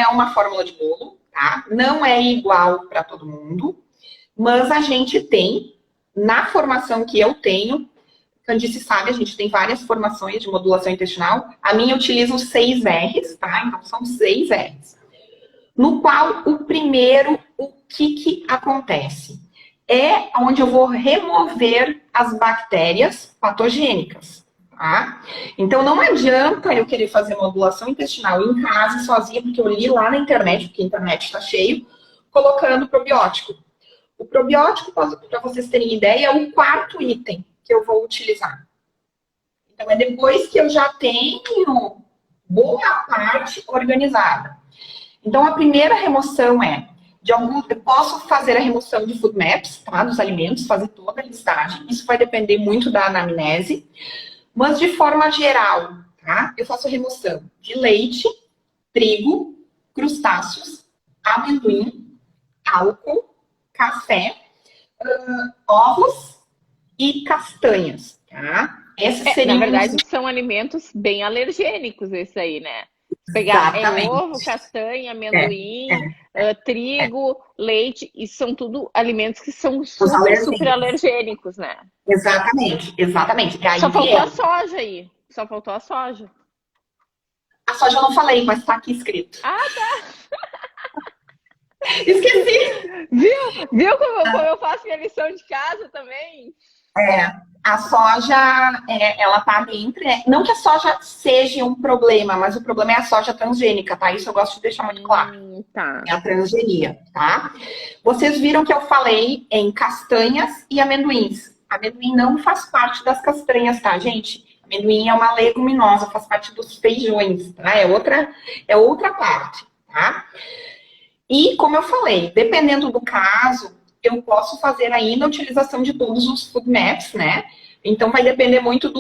uma fórmula de bolo, tá? Não é igual para todo mundo, mas a gente tem, na formação que eu tenho, Candice sabe, a gente tem várias formações de modulação intestinal. A minha utiliza os 6 R's, tá? Então são 6 R's. No qual, o primeiro, o que acontece? É onde eu vou remover as bactérias patogênicas, tá? Então não adianta eu querer fazer modulação intestinal em casa, sozinha, porque eu li lá na internet, porque a internet está cheio, colocando probiótico. O probiótico, para vocês terem ideia, é o 4º item que eu vou utilizar. Então, é depois que eu já tenho boa parte organizada. Então, a primeira remoção eu posso fazer a remoção de food maps, tá, dos alimentos, fazer toda a listagem. Isso vai depender muito da anamnese. Mas, de forma geral, tá, eu faço a remoção de leite, trigo, crustáceos, amendoim, álcool, café, ovos e castanhas, tá? Esses seriam Na verdade, são alimentos bem alergênicos, esse aí, né? Pegar ovo, castanha, amendoim, trigo, leite, isso são tudo alimentos que são super alergênicos, né? Exatamente. Aí só faltou a soja aí. Só faltou a soja. A soja eu não falei, mas tá aqui escrito. Tá. Esqueci! Viu como eu faço minha lição de casa também? A soja, ela tá dentro, né? Não que a soja seja um problema, mas o problema é a soja transgênica, tá? Isso eu gosto de deixar muito claro. Tá. É a transgenia, tá? Vocês viram que eu falei em castanhas e amendoins. Amendoim não faz parte das castanhas, tá, gente? Amendoim é uma leguminosa, faz parte dos feijões, tá? É outra parte, tá? E, como eu falei, dependendo do caso, eu posso fazer ainda a utilização de todos os food maps, né? Então, vai depender muito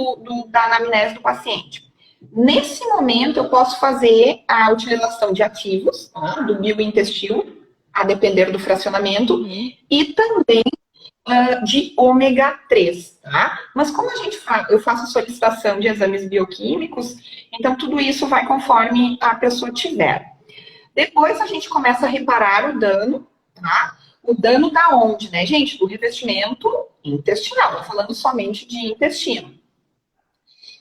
da anamnese do paciente. Nesse momento, eu posso fazer a utilização de ativos, tá? Do biointestino, a depender do fracionamento, e também de ômega 3, tá? Mas como eu faço solicitação de exames bioquímicos, então tudo isso vai conforme a pessoa tiver. Depois a gente começa a reparar o dano, tá? O dano da onde, né, gente? Do revestimento intestinal. Tô falando somente de intestino.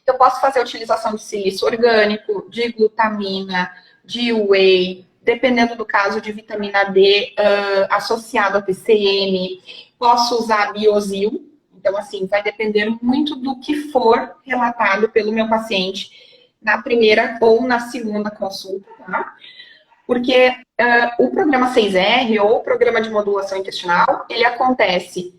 Eu posso fazer a utilização de silício orgânico, de glutamina, de whey, dependendo do caso de vitamina D associado a TCM. Posso usar biosil. Então, assim, vai depender muito do que for relatado pelo meu paciente na primeira ou na segunda consulta, tá? Porque o programa 6R, ou o programa de modulação intestinal, ele acontece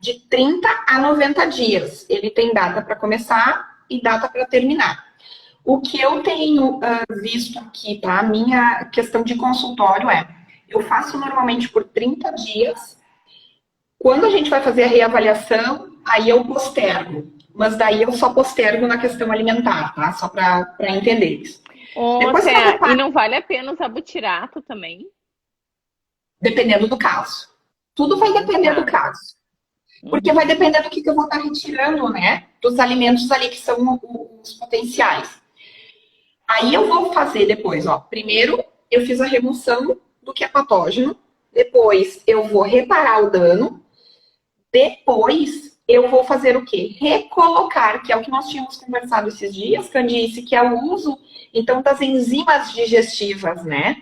de 30 a 90 dias. Ele tem data para começar e data para terminar. O que eu tenho visto aqui, tá? A minha questão de consultório eu faço normalmente por 30 dias. Quando a gente vai fazer a reavaliação, aí eu postergo. Mas daí eu só postergo na questão alimentar, tá? Só para entender isso. E não vale a pena usar butirato também? Dependendo do caso. Tudo vai depender do caso. Porque vai depender do que eu vou estar retirando, né? Dos alimentos ali que são os potenciais. Aí eu vou fazer depois, ó. Primeiro, eu fiz a remoção do que é patógeno. Depois, eu vou reparar o dano. Depois, eu vou fazer o quê? Recolocar, que é o que nós tínhamos conversado esses dias, Candice, que é o uso, então, das enzimas digestivas, né?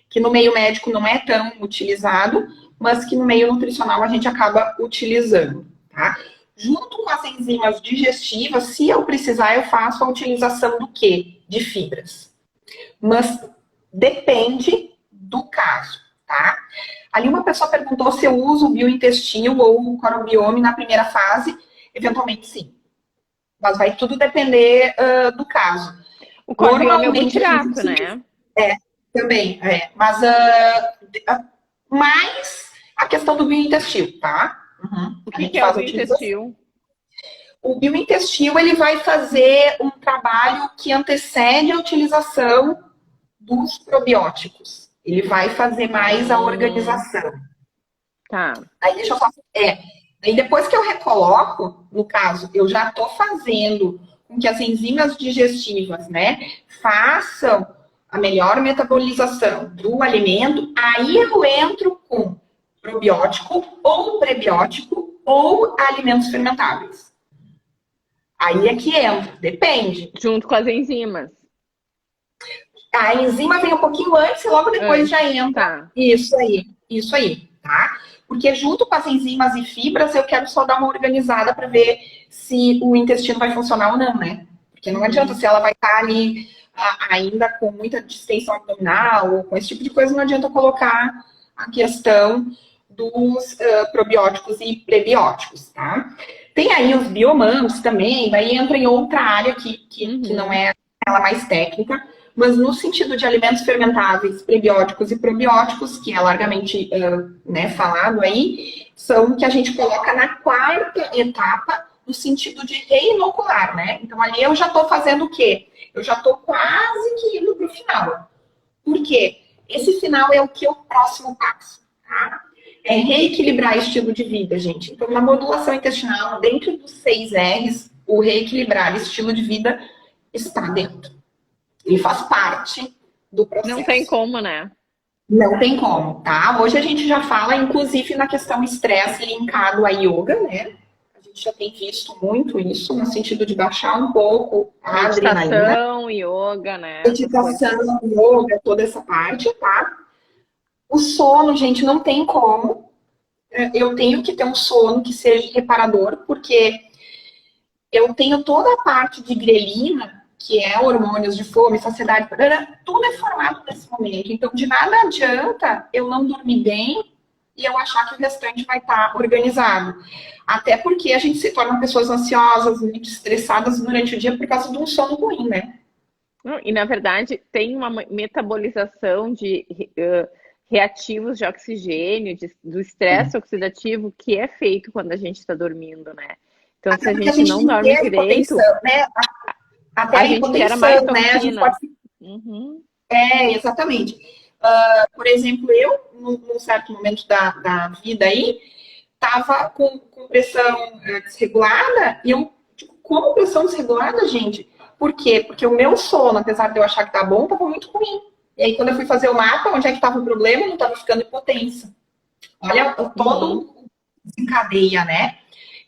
Que no meio médico não é tão utilizado, mas que no meio nutricional a gente acaba utilizando, tá? Junto com as enzimas digestivas, se eu precisar, eu faço a utilização do quê? De fibras. Mas depende do caso, tá? Ali uma pessoa perguntou se eu uso o biointestino ou o corobiome na primeira fase. Eventualmente, sim. Mas vai tudo depender do caso. O corobiome é Normalmente, muito gato, né? Também, Mas mais a questão do biointestino, tá? O A que gente que é o faz a utilização. biointestino? O biointestino, ele vai fazer um trabalho que antecede a utilização dos probióticos. Ele vai fazer mais a organização. Tá. Aí deixa eu só. Aí depois que eu recoloco, no caso, eu já estou fazendo com que as enzimas digestivas, né, façam a melhor metabolização do alimento, aí eu entro com probiótico ou prebiótico ou alimentos fermentáveis. Aí é que entra, depende. Junto com as enzimas. A enzima vem um pouquinho antes e logo depois já entra. Tá. Isso aí, tá? Porque junto com as enzimas e fibras, eu quero só dar uma organizada para ver se o intestino vai funcionar ou não, né? Porque não adianta, se ela vai estar ali ainda com muita distensão abdominal ou com esse tipo de coisa, não adianta colocar a questão dos probióticos e prebióticos, tá? Tem aí os biomams também, daí entra em outra área que não é ela mais técnica, mas no sentido de alimentos fermentáveis, prebióticos e probióticos, que é largamente falado aí, são que a gente coloca na quarta etapa, no sentido de reinocular, né? Então ali eu já estou fazendo o quê? Eu já estou quase que indo para o final. Por quê? Esse final é o que é o próximo passo, tá? É reequilibrar estilo de vida, gente. Então, na modulação intestinal, dentro dos 6 R's, o reequilibrar estilo de vida está dentro. Ele faz parte do processo. Não tem como, né? Não tem como, tá? Hoje a gente já fala, inclusive, na questão estresse linkado à yoga, né? A gente já tem visto muito isso, no sentido de baixar um pouco a adrenalina. Meditação, yoga, né? Meditação, yoga, toda essa parte, tá? O sono, gente, não tem como. Eu tenho que ter um sono que seja reparador, porque eu tenho toda a parte de grelina, que é hormônios de fome, saciedade, tudo é formado nesse momento. Então, de nada adianta eu não dormir bem e eu achar que o restante vai estar organizado. Até porque a gente se torna pessoas ansiosas, muito estressadas durante o dia por causa de um sono ruim, né? E, na verdade, tem uma metabolização de reativos de oxigênio, do estresse oxidativo, que é feito quando a gente está dormindo, né? Então, se a gente não dorme direito, né? Até a gente gera mais né? A gente toxina. pode... exatamente. Por exemplo, eu, num certo momento da vida aí, tava com pressão desregulada, e eu, como pressão desregulada, gente? Por quê? Porque o meu sono, apesar de eu achar que tá bom, tava muito ruim. E aí, quando eu fui fazer o mapa, onde é que tava o problema? Não tava ficando hipotensa. Olha, todo desencadeia, né?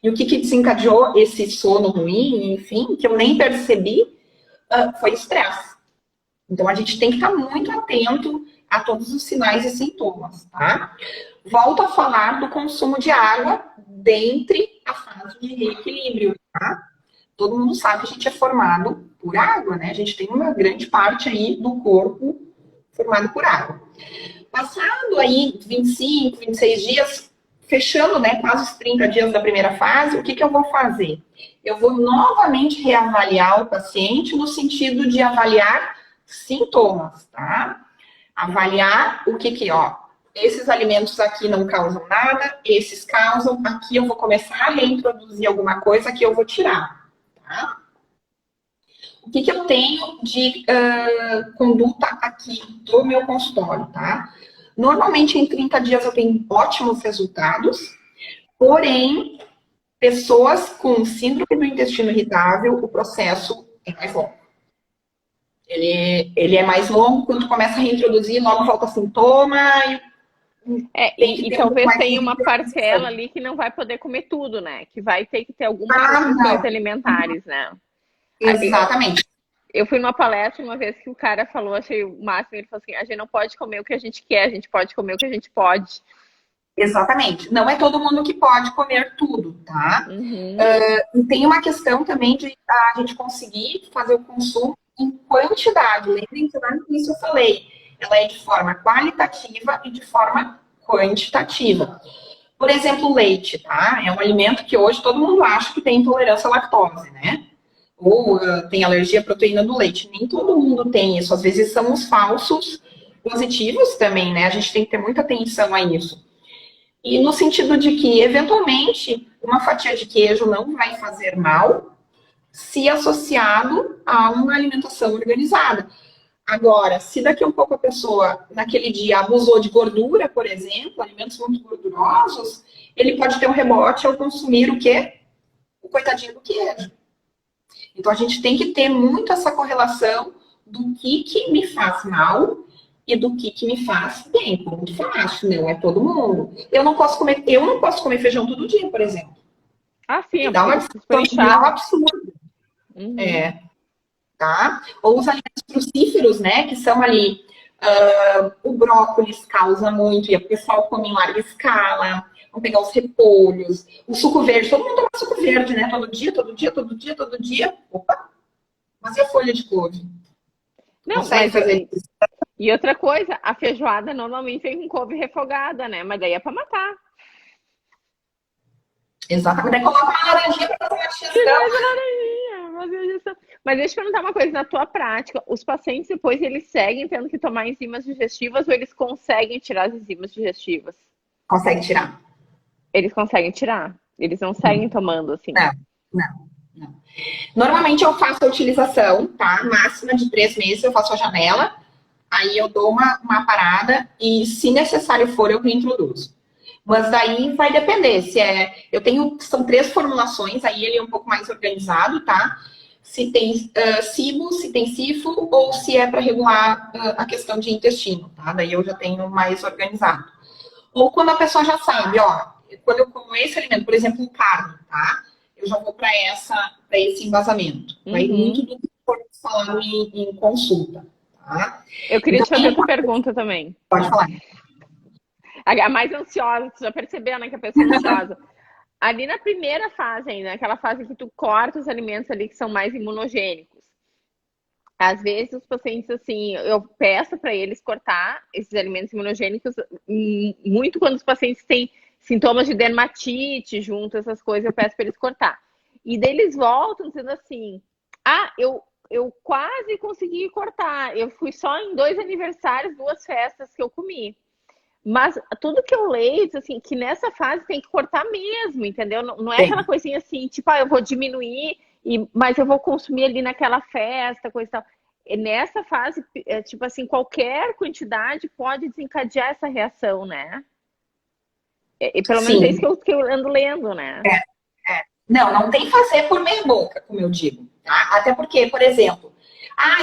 E o que desencadeou esse sono ruim, enfim, que eu nem percebi, foi estresse. Então, a gente tem que estar muito atento a todos os sinais e sintomas, tá? Volto a falar do consumo de água dentre a fase de reequilíbrio, tá? Todo mundo sabe que a gente é formado por água, né? A gente tem uma grande parte aí do corpo formado por água. Passado aí 25, 26 dias, fechando, né, quase os 30 dias da primeira fase, o que eu vou fazer? Eu vou novamente reavaliar o paciente no sentido de avaliar sintomas, tá? Avaliar o que ó, esses alimentos aqui não causam nada, esses causam, aqui eu vou começar a reintroduzir alguma coisa que eu vou tirar, tá? O que eu tenho de conduta aqui do meu consultório, tá? Normalmente, em 30 dias, eu tenho ótimos resultados, porém, pessoas com síndrome do intestino irritável, o processo é mais longo. Ele é mais longo, quando começa a reintroduzir, logo volta sintoma, e Tem que E ter um pouco talvez mais tenha de uma parcela priorização. ali que não vai poder comer tudo, né? Que vai ter que ter algumas Ah, restrições não. alimentares, né? Exatamente. Eu fui numa palestra uma vez que o cara falou, achei o máximo, ele falou assim, a gente não pode comer o que a gente quer, a gente pode comer o que a gente pode. Exatamente. Não é todo mundo que pode comer tudo, tá? Uhum. E tem uma questão também de a gente conseguir fazer o consumo em quantidade. Lembrem que lá no início eu falei, ela é de forma qualitativa e de forma quantitativa. Por exemplo, o leite, tá? É um alimento que hoje todo mundo acha que tem intolerância à lactose, né? Ou tem alergia à proteína do leite. Nem todo mundo tem isso. Às vezes são os falsos positivos também, né? A gente tem que ter muita atenção a isso. E no sentido de que, eventualmente, uma fatia de queijo não vai fazer mal se associado a uma alimentação organizada. Agora, se daqui a um pouco a pessoa, naquele dia, abusou de gordura, por exemplo, alimentos muito gordurosos, ele pode ter um rebote ao consumir o quê? O coitadinho do queijo. Então, a gente tem que ter muito essa correlação do que me faz mal e do que me faz bem. Como tu falaste, não é todo mundo. Eu não posso comer feijão todo dia, por exemplo. Ah, sim, Me é dá uma super disfunção inchado. absurda. Uhum. É, tá? Ou os alimentos crucíferos, né? Que são ali. O brócolis causa muito, e o pessoal come em larga escala. Vamos pegar os repolhos, o suco verde. Todo mundo toma suco verde, né? Todo dia, todo dia, todo dia, todo dia. Opa, mas e a folha de couve? Não, Consegue mas fazer isso? e outra coisa, a feijoada normalmente vem com couve refogada, né? Mas daí é pra matar. Exatamente. Daí coloca uma laranjinha para fazer uma Que digestão. mais laranjinha, mas deixa eu perguntar uma coisa, na tua prática, os pacientes depois eles seguem tendo que tomar enzimas digestivas ou eles conseguem tirar as enzimas digestivas? Consegue tirar. Eles conseguem tirar. Eles não seguem tomando assim. Não, não, não. Normalmente eu faço a utilização, tá? Máxima de 3 meses eu faço a janela, aí eu dou uma parada e, se necessário for, eu reintroduzo. Mas daí vai depender. Se é. Eu tenho. São 3 formulações, aí ele é um pouco mais organizado, tá? Se tem cibo, se tem sifo, ou se é para regular a questão de intestino, tá? Daí eu já tenho mais organizado. Ou quando a pessoa já sabe, ó, quando eu como esse alimento, por exemplo, carne, tá? Eu já vou para esse embasamento. Vai muito Uhum. do que for falado em consulta, tá? Eu queria Então, te fazer outra pergunta também. pode falar. A mais ansiosa, tu já percebeu, né, que a pessoa é ansiosa. Ali na primeira fase ainda, aquela fase que tu corta os alimentos ali que são mais imunogênicos. Às vezes os pacientes, assim, eu peço para eles cortar esses alimentos imunogênicos muito quando os pacientes têm sintomas de dermatite junto, essas coisas, eu peço para eles cortar. E daí eles voltam dizendo assim, eu quase consegui cortar, eu fui só em 2 aniversários, 2 festas que eu comi. Mas tudo que eu leio, assim, que nessa fase tem que cortar mesmo, entendeu? Não, não é aquela Tem. coisinha assim, tipo, eu vou diminuir, mas eu vou consumir ali naquela festa, coisa e tal. E nessa fase, tipo assim, qualquer quantidade pode desencadear essa reação, né? E pelo menos é isso Sim. que eu ando lendo, né? Não, não tem fazer por meia boca, como eu digo, tá? Até porque, por exemplo,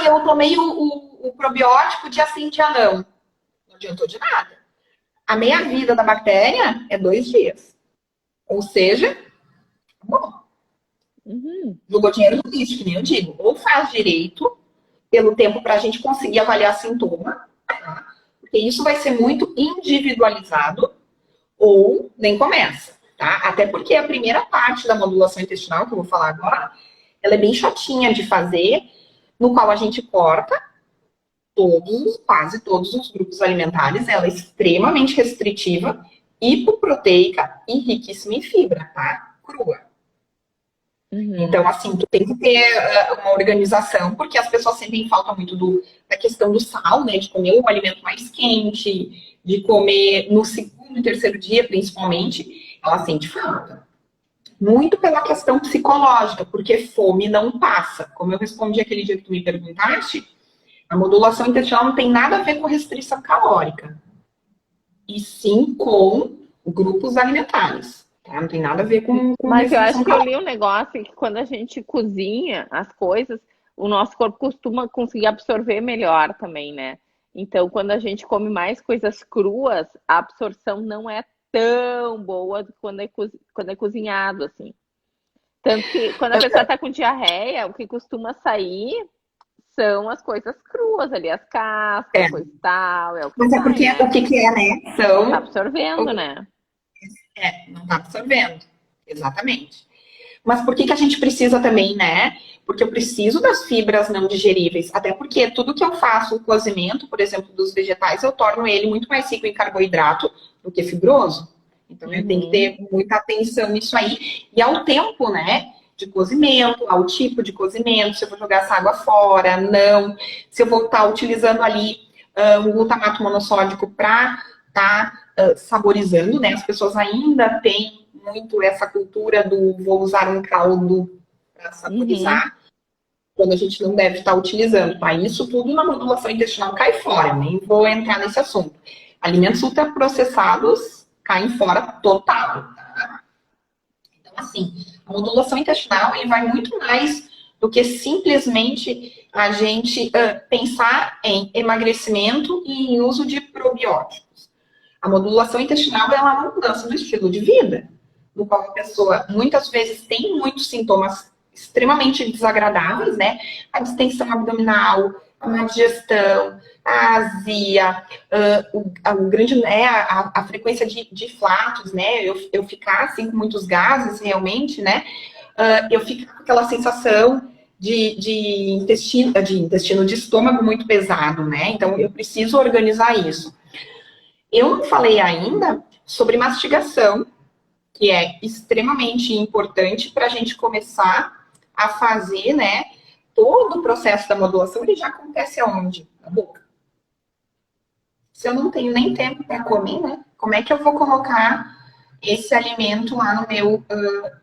eu tomei o probiótico dia sim, dia não. Não adiantou de nada. A meia-vida da bactéria é 2 dias. Ou seja, bom, Uhum. jogou dinheiro no lixo, que nem eu digo. Ou faz direito, pelo tempo para a gente conseguir avaliar sintoma, tá? Porque isso vai ser muito individualizado, ou nem começa, tá? Até porque a primeira parte da modulação intestinal, que eu vou falar agora, ela é bem chatinha de fazer, no qual a gente corta quase todos os grupos alimentares. Ela é extremamente restritiva, hipoproteica e riquíssima em fibra, tá? Crua. Uhum. Então, assim, tu tem que ter uma organização, porque as pessoas sentem falta muito da questão do sal, né? De comer um alimento mais quente, de comer no segundo e terceiro dia, principalmente, ela sente falta. Muito pela questão psicológica, porque fome não passa. Como eu respondi aquele dia que tu me perguntaste, a modulação intestinal não tem nada a ver com restrição calórica, e sim com grupos alimentares. Tá? Não tem nada a ver com Mas eu restrição acho que eu li calórica. um negócio que quando a gente cozinha as coisas, o nosso corpo costuma conseguir absorver melhor também, né? Então, quando a gente come mais coisas cruas, a absorção não é tão boa quando é cozinhado, assim. Tanto que quando a pessoa tá com diarreia, o que costuma sair são as coisas cruas ali, as cascas, É, coisa e tal, é o que mas é sai, porque o né? que que é, né? Não tá São. absorvendo, né? Não está absorvendo. Exatamente. Mas por que que a gente precisa também, né? Porque eu preciso das fibras não digeríveis. Até porque tudo que eu faço, o cozimento, por exemplo, dos vegetais, eu torno ele muito mais rico em carboidrato do que fibroso. Então eu tenho que Uhum. ter muita atenção nisso aí. E ao tempo, né? De cozimento, ao tipo de cozimento, se eu vou jogar essa água fora, não. Se eu vou estar utilizando ali um glutamato monossódico para estar saborizando, né? As pessoas ainda têm muito essa cultura do vou usar um caldo para Uhum. saborizar, quando a gente não deve estar utilizando, tá? Isso tudo na modulação intestinal cai fora, eu nem vou entrar nesse assunto. Alimentos ultraprocessados caem fora total. Então, assim, a modulação intestinal ele vai muito mais do que simplesmente a gente pensar em emagrecimento e em uso de probióticos. A modulação intestinal é uma mudança do estilo de vida, no qual a pessoa muitas vezes tem muitos sintomas extremamente desagradáveis, né? A distensão abdominal, a má digestão, a azia, o grande, né, a frequência de flatos, né? Eu ficar assim com muitos gases realmente, né? Eu fico com aquela sensação de estômago muito pesado, né? Então eu preciso organizar isso. Eu não falei ainda sobre mastigação, que é extremamente importante para a gente começar a fazer, né? Todo o processo da modulação, ele já acontece aonde? Na boca. Se eu não tenho nem tempo para comer, né? Como é que eu vou colocar esse alimento lá no meu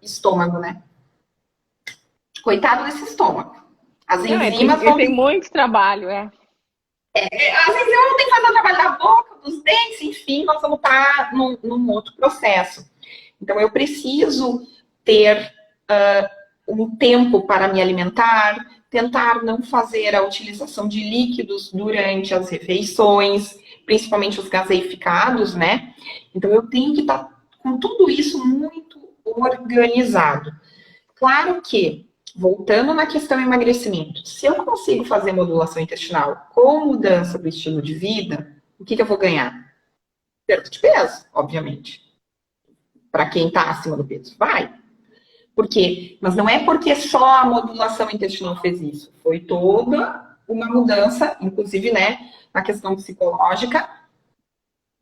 estômago, né? Coitado desse estômago. As Não, enzimas ele vão tem ter. muito trabalho, é. As enzimas vão ter que fazer o trabalho da boca, dos dentes, enfim, nós vamos estar num outro processo. Então, eu preciso ter um tempo para me alimentar, tentar não fazer a utilização de líquidos durante as refeições, principalmente os gaseificados, né? Então, eu tenho que estar com tudo isso muito organizado. Claro que, voltando na questão emagrecimento, se eu consigo fazer modulação intestinal com mudança do estilo de vida, o que eu vou ganhar? Perda de peso, obviamente. Para quem está acima do peso, vai. Por quê? Mas não é porque só a modulação intestinal fez isso. Foi toda uma mudança, inclusive, né, na questão psicológica,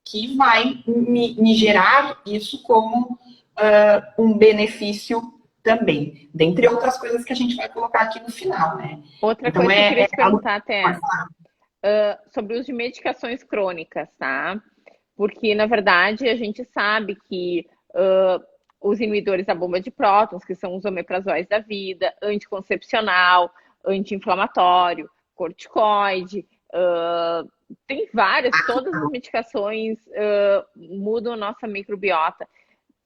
que vai me gerar isso como um benefício também. Dentre outras coisas que a gente vai colocar aqui no final, né? Outra Então, coisa que eu queria é te algo. perguntar Pode até, falar. sobre o uso de medicações crônicas, tá? Porque, na verdade, a gente sabe que os inibidores da bomba de prótons, que são os omeprazóis da vida, anticoncepcional, anti-inflamatório, corticoide, tem várias, todas as medicações mudam a nossa microbiota.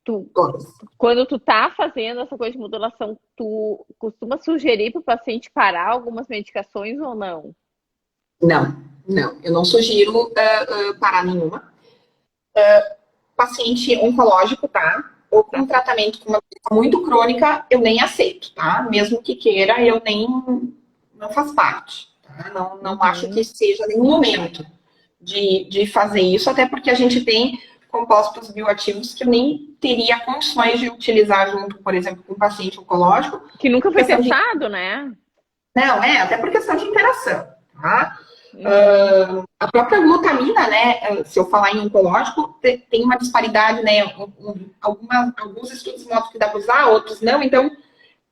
Tu, Todas. quando tu tá fazendo essa coisa de modulação, tu costuma sugerir para o paciente parar algumas medicações ou não? Não, não. Eu não sugiro parar nenhuma. Paciente oncológico, tá? Ou com Tá. tratamento com uma doença muito crônica, eu nem aceito, tá? Mesmo que queira, eu nem não faz parte. Tá? Não acho que Uhum. seja nenhum momento de fazer isso, até porque a gente tem compostos bioativos que eu nem teria condições de utilizar junto, por exemplo, com um paciente oncológico, Que nunca por foi questão de. testado, né? Não, até por questão de interação, tá? Uhum. A própria glutamina, né, se eu falar em oncológico, tem uma disparidade, né, alguns estudos mostram que dá para usar, outros não, então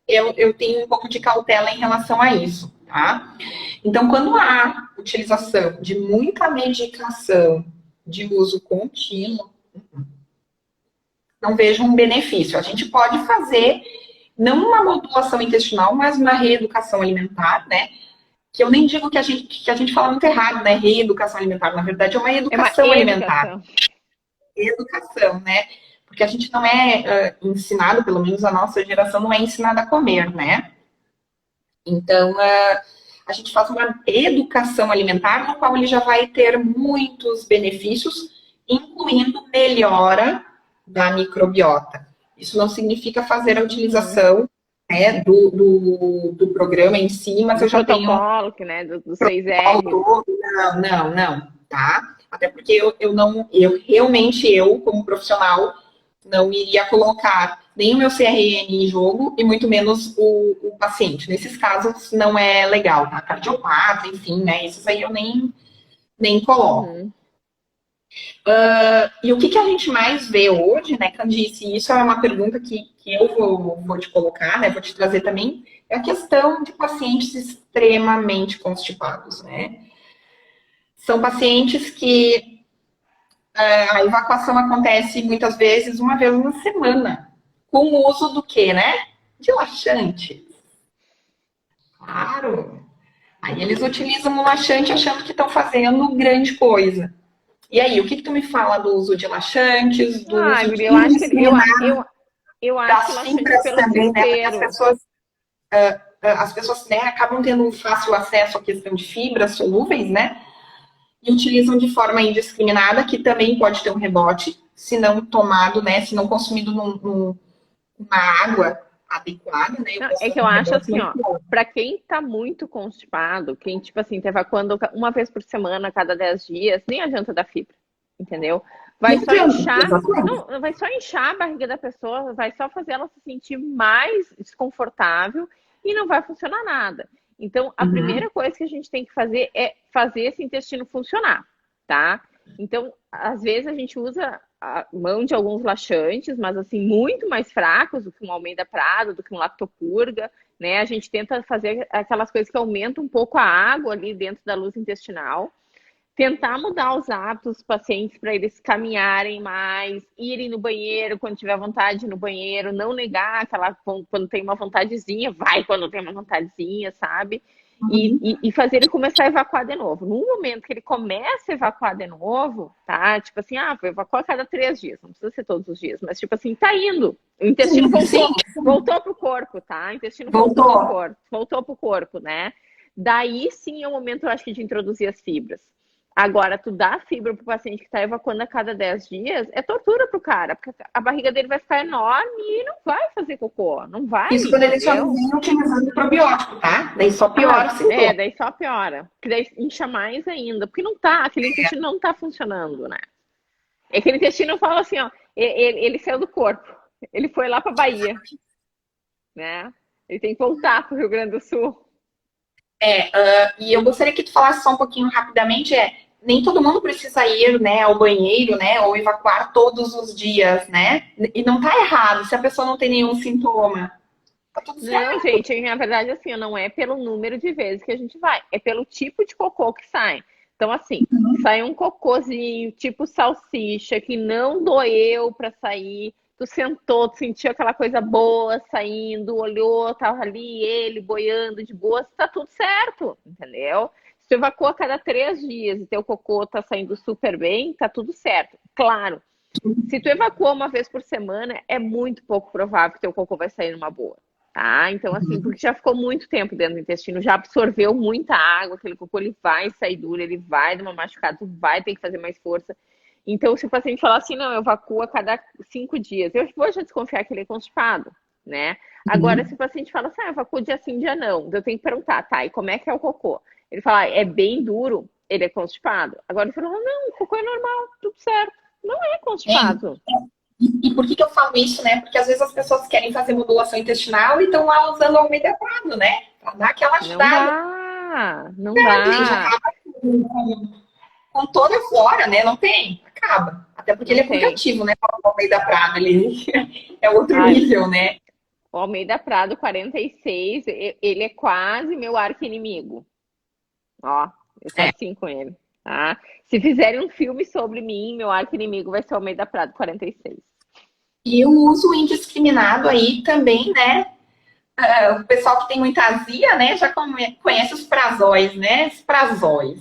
eu tenho um pouco de cautela em relação a isso, tá? Então, quando há utilização de muita medicação de uso contínuo, não vejo um benefício. A gente pode fazer, não uma modulação intestinal, mas uma reeducação alimentar, né? Que eu nem digo que a gente fala muito errado, né? Reeducação alimentar, na verdade, é uma É uma educação alimentar. educação. Educação, né? Porque a gente não é ensinado, pelo menos a nossa geração não é ensinada a comer, né? Então, a gente faz uma educação alimentar, no qual ele já vai ter muitos benefícios, incluindo melhora da microbiota. Isso não significa fazer a utilização, né, do programa em si, mas eu já tenho protocolo, né, do 6R. Não, tá? Até porque eu, como profissional, não iria colocar nem o meu CRN em jogo e muito menos o paciente. Nesses casos não é legal, tá? Cardiopata, enfim, né? Esses aí eu nem coloco. E o que a gente mais vê hoje, né, Candice? E isso é uma pergunta que eu vou te colocar, né? Vou te trazer também, é a questão de pacientes extremamente constipados, né? São pacientes que a evacuação acontece muitas vezes uma vez na semana. Com o uso do quê, né? De laxante. Claro. Aí eles utilizam o laxante achando que estão fazendo grande coisa. E aí, o que tu me fala do uso de laxantes, do uso de eu acho das que laxante fibras pelo também, né? Porque tempero. as pessoas né, acabam tendo um fácil acesso à questão de fibras solúveis, né? E utilizam de forma indiscriminada, que também pode ter um rebote, se não tomado, né? Se não consumido numa água adequada, né? Não, é que eu acho assim, ó, para quem tá muito constipado, quem, tipo assim, tá evacuando uma vez por semana, a cada 10 dias, nem adianta dar fibra, entendeu? Vai só inchar, não, vai só inchar a barriga da pessoa, vai só fazer ela se sentir mais desconfortável e não vai funcionar nada. Então, a primeira coisa que a gente tem que fazer é fazer esse intestino funcionar, tá? Então, às vezes a gente usa a mão de alguns laxantes, mas assim, muito mais fracos do que um Almeida Prado, do que um Lactopurga, né? A gente tenta fazer aquelas coisas que aumentam um pouco a água ali dentro da luz intestinal. Tentar mudar os hábitos dos pacientes para eles caminharem mais, irem no banheiro quando tiver vontade no banheiro, não negar aquela quando tem uma vontadezinha, vai quando tem uma vontadezinha, sabe? E fazer ele começar a evacuar de novo. No momento que ele começa a evacuar de novo, tá? Tipo assim, vou evacuar a cada 3 dias, não precisa ser todos os dias, mas tipo assim, tá indo. O intestino voltou pro corpo, tá? O intestino voltou pro corpo, né? Daí sim é o momento, eu acho que, de introduzir as fibras. Agora, tu dá fibra pro paciente que está evacuando a cada 10 dias, é tortura pro cara, porque a barriga dele vai ficar enorme e não vai fazer cocô, não vai. Isso quando ele só vem utilizando probiótico, tá? Daí só piora o sintoma. Daí só piora. Porque daí incha mais ainda, porque não tá, aquele intestino não tá funcionando, né? Aquele intestino fala assim, ó, ele saiu do corpo, ele foi lá pra Bahia, né? Ele tem que voltar pro Rio Grande do Sul. E eu gostaria que tu falasse só um pouquinho rapidamente, nem todo mundo precisa ir, né, ao banheiro, né, ou evacuar todos os dias, né? E não tá errado, se a pessoa não tem nenhum sintoma. Tá tudo certo. Não, gente, na verdade, assim, não é pelo número de vezes que a gente vai, é pelo tipo de cocô que sai. Então, assim, sai um cocôzinho, tipo salsicha, que não doeu pra sair, tu sentou, tu sentiu aquela coisa boa saindo, olhou, tava ali ele boiando de boa, tá tudo certo, entendeu? Se tu evacua a cada 3 dias e teu cocô tá saindo super bem, tá tudo certo. Claro, se tu evacua uma vez por semana, é muito pouco provável que teu cocô vai sair numa boa, tá? Então, assim, porque já ficou muito tempo dentro do intestino, já absorveu muita água, aquele cocô ele vai sair duro, ele vai dar uma machucada, tu vai ter que fazer mais força. Então, se o paciente falar assim, não, eu evacuo a cada 5 dias, eu vou já desconfiar que ele é constipado, né? Agora, se o paciente fala assim, eu evacuo dia sim, dia não, eu tenho que perguntar, tá, e como é que é o cocô? Ele fala, é bem duro, ele é constipado. Agora ele falou, não, o cocô é normal, tudo certo. Não é constipado. E por que eu falo isso, né? Porque às vezes as pessoas querem fazer modulação intestinal e estão lá usando o Almeida Prado, né? Pra dar aquela ajudada. Não dá. Gente, acaba com toda a flora, né? Não tem? Acaba. Até porque ele é purgativo, né? O Almeida Prado, ele é outro nível, né? O Almeida Prado 46, ele é quase meu arqui-inimigo. Ó, eu sou assim com ele, tá? Se fizerem um filme sobre mim, meu arqui-inimigo vai ser o Almeida Prado 46. E o uso indiscriminado aí também, né? O pessoal que tem muita azia, né? Já conhece os prazóis, né? Os prazóis.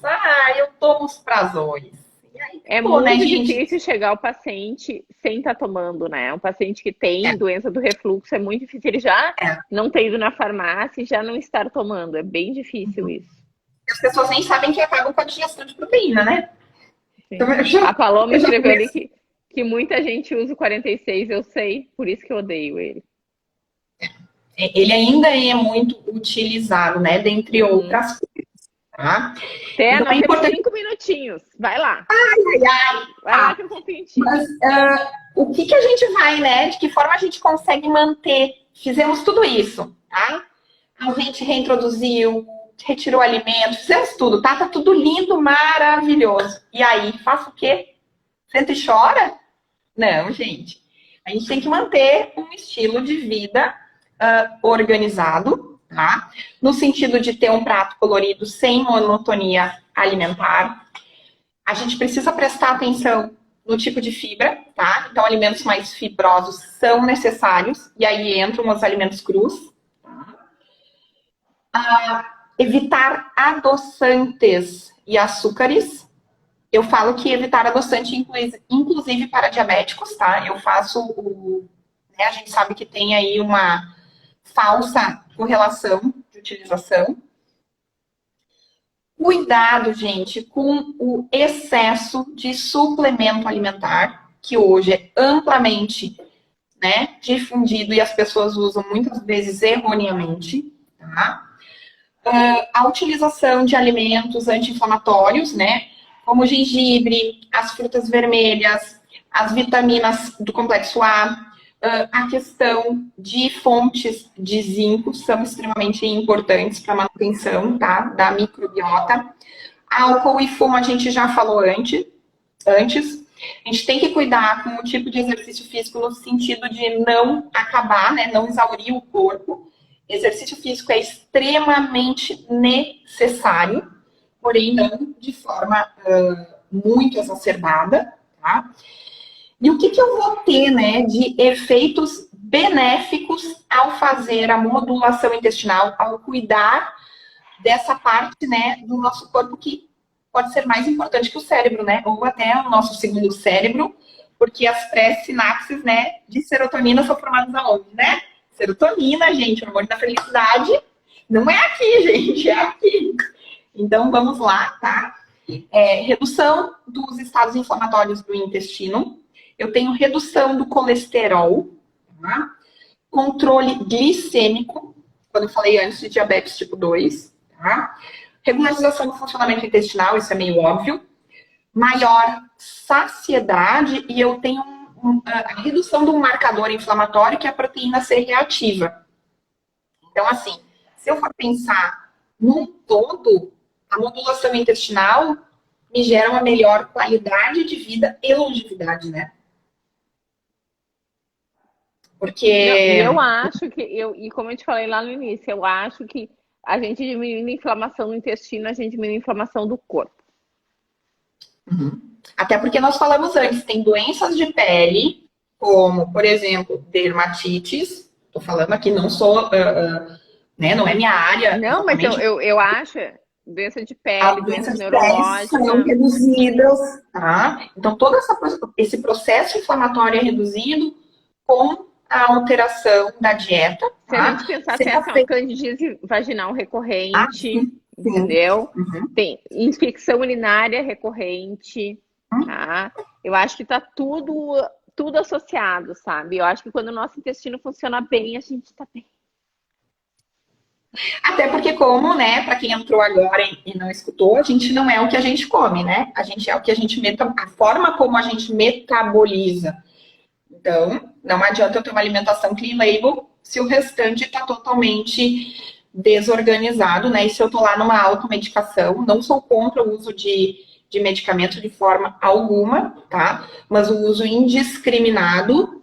Eu tomo os prazóis. E É Pô, né, muito gente? difícil chegar ao paciente sem estar tomando, né? Um paciente que tem doença do refluxo é muito difícil ele já É. não ter ido na farmácia e já não estar tomando. É bem difícil isso. As pessoas nem sabem que acabam com a digestão de proteína, né? Sim. Então A Paloma eu já escreveu ali começo. que muita gente usa o 46, eu sei, por isso que eu odeio ele. Ele ainda é muito utilizado, né? Dentre Uhum. outras coisas, tá? Té, Então é nós temos importante. 5 minutinhos. Vai lá. Ai, ai, Vai lá tá. que eu confio em ti. Mas o que a gente vai, né? De que forma a gente consegue manter? Fizemos tudo isso, tá? A gente reintroduziu, retirou alimento, fizemos tudo, tá? Tá tudo lindo, maravilhoso. E aí, faço o quê? Senta e chora? Não, gente. A gente tem que manter um estilo de vida organizado, tá? No sentido de ter um prato colorido sem monotonia alimentar. A gente precisa prestar atenção no tipo de fibra, tá? Então, alimentos mais fibrosos são necessários, e aí entram os alimentos crus. Evitar adoçantes e açúcares. Eu falo que evitar adoçante, inclusive para diabéticos, tá? Eu faço o. Né, a gente sabe que tem aí uma falsa correlação de utilização. Cuidado, gente, com o excesso de suplemento alimentar, que hoje é amplamente, né, difundido e as pessoas usam muitas vezes erroneamente, tá? A utilização de alimentos anti-inflamatórios, né, como o gengibre, as frutas vermelhas, as vitaminas do complexo A questão de fontes de zinco são extremamente importantes para a manutenção, tá, da microbiota. Álcool e fumo a gente já falou antes. A gente tem que cuidar com o tipo de exercício físico no sentido de não acabar, né, não exaurir o corpo. Exercício físico é extremamente necessário, porém não de forma muito exacerbada, tá? E o que eu vou ter, né, de efeitos benéficos ao fazer a modulação intestinal, ao cuidar dessa parte, né, do nosso corpo que pode ser mais importante que o cérebro, né, ou até o nosso segundo cérebro, porque as pré-sinapses, né, de serotonina são formadas aonde, né? Serotonina, gente, o hormônio da felicidade, não é aqui, gente, é aqui. Então, vamos lá, tá? Redução dos estados inflamatórios do intestino. Eu tenho redução do colesterol, tá? Controle glicêmico, quando eu falei antes de diabetes tipo 2, tá? Regularização do funcionamento intestinal, isso é meio óbvio. Maior saciedade e eu tenho a redução do marcador inflamatório, que é a proteína C reativa. Então, assim, se eu for pensar num todo, a modulação intestinal me gera uma melhor qualidade de vida e longevidade, né? Porque. Não, e eu acho que, e como eu te falei lá no início, eu acho que a gente diminuindo a inflamação no intestino, a gente diminui a inflamação do corpo. Até porque nós falamos antes, tem doenças de pele, como, por exemplo, dermatites. Estou falando aqui, não sou, né, não é minha área. Não, mas eu acho doença de pele, Doenças doença de pele são neurológica. reduzidas, tá? Então, todo esse processo inflamatório é reduzido com a alteração da dieta, Se a tá? gente pensar, Você tem tá assim, ó, feito... candidíase vaginal Ah, recorrente, sim, sim. entendeu? Uhum. Tem infecção urinária recorrente, tá? Eu acho que tá tudo associado, sabe? Eu acho que quando o nosso intestino funciona bem, a gente tá bem. Até porque, como, né, para quem entrou agora e não escutou, a gente não é o que a gente come, né? A gente é o que a gente a forma como a gente metaboliza. Então, não adianta eu ter uma alimentação clean label se o restante está totalmente desorganizado, né? E se eu tô lá numa automedicação, não sou contra o uso de medicamento de forma alguma, tá? Mas o uso indiscriminado,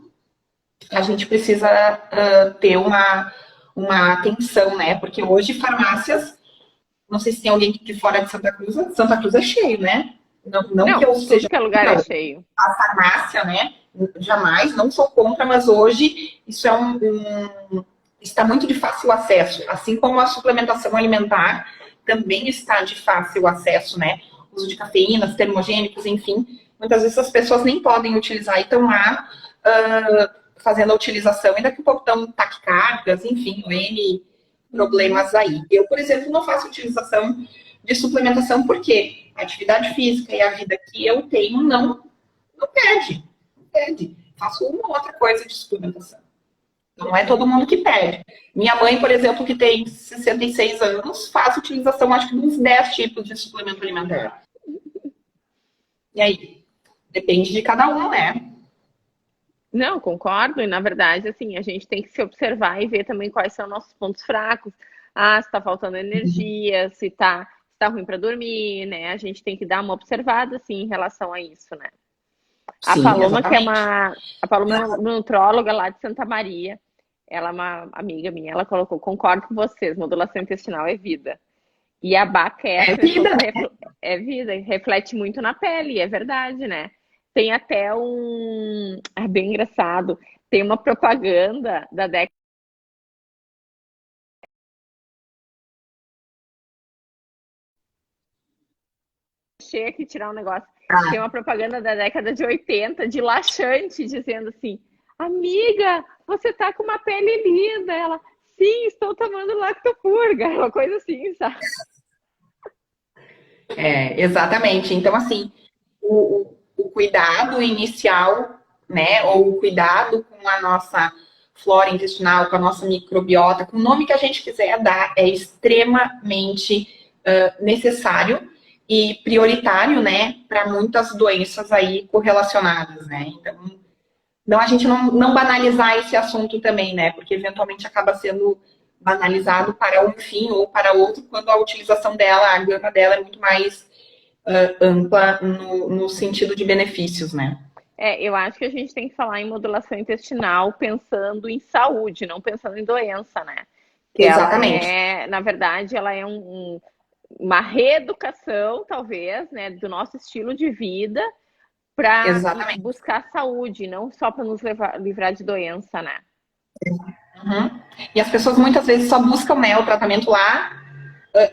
a gente precisa ter uma atenção, né? Porque hoje farmácias, não sei se tem alguém de fora de Santa Cruz é cheio, né? Não que eu tudo seja que é lugar é cheio. a farmácia, né? Jamais, não sou contra, mas hoje isso é está muito de fácil acesso, assim como a suplementação alimentar também está de fácil acesso, né? uso de cafeínas, termogênicos, enfim. Muitas vezes as pessoas nem podem utilizar e estão lá fazendo a utilização e daqui a pouco estão taquicárdias, enfim, N problemas aí. Eu, por exemplo, não faço utilização de suplementação porque a atividade física e a vida que eu tenho não pede. Não pede. Faço uma ou outra coisa de suplementação. Não é todo mundo que pede. Minha mãe, por exemplo, que tem 66 anos, faz utilização, acho que, de uns 10 tipos de suplemento alimentar. E aí? Depende de cada um, né? Não, concordo, e na verdade, assim, a gente tem que se observar e ver também quais são nossos pontos fracos. Ah, se tá faltando energia, se tá ruim para dormir, né? A gente tem que dar uma observada, assim, em relação a isso, né? A Sim, Paloma, exatamente. a Paloma é uma nutróloga lá de Santa Maria, ela é uma amiga minha, ela colocou, concordo com vocês, modulação intestinal é vida. E a É BAQF vida, né? é vida, e reflete muito na pele, é verdade, né? Tem até é bem engraçado, tem uma propaganda da década, chega aqui tirar um negócio, tem uma propaganda da década de 80 de laxante, dizendo assim, amiga, você tá com uma pele linda, ela, sim, estou tomando Lactopurga, uma coisa assim, sabe? Exatamente. Então, assim, o cuidado inicial, né, ou o cuidado com a nossa flora intestinal, com a nossa microbiota, com o nome que a gente quiser dar, é extremamente necessário e prioritário, né, para muitas doenças aí correlacionadas, né? Então, a gente não banalizar esse assunto também, né? Porque eventualmente acaba sendo banalizado para um fim ou para outro, quando a utilização dela, a gama dela é muito mais ampla no sentido de benefícios, né? Eu acho que a gente tem que falar em modulação intestinal pensando em saúde, não pensando em doença, né? Que ela Exatamente. é, na verdade, ela é uma reeducação, talvez, né, do nosso estilo de vida para Exatamente. buscar saúde, não só para nos livrar de doença, né? Uhum. E as pessoas muitas vezes só buscam, né, o tratamento lá,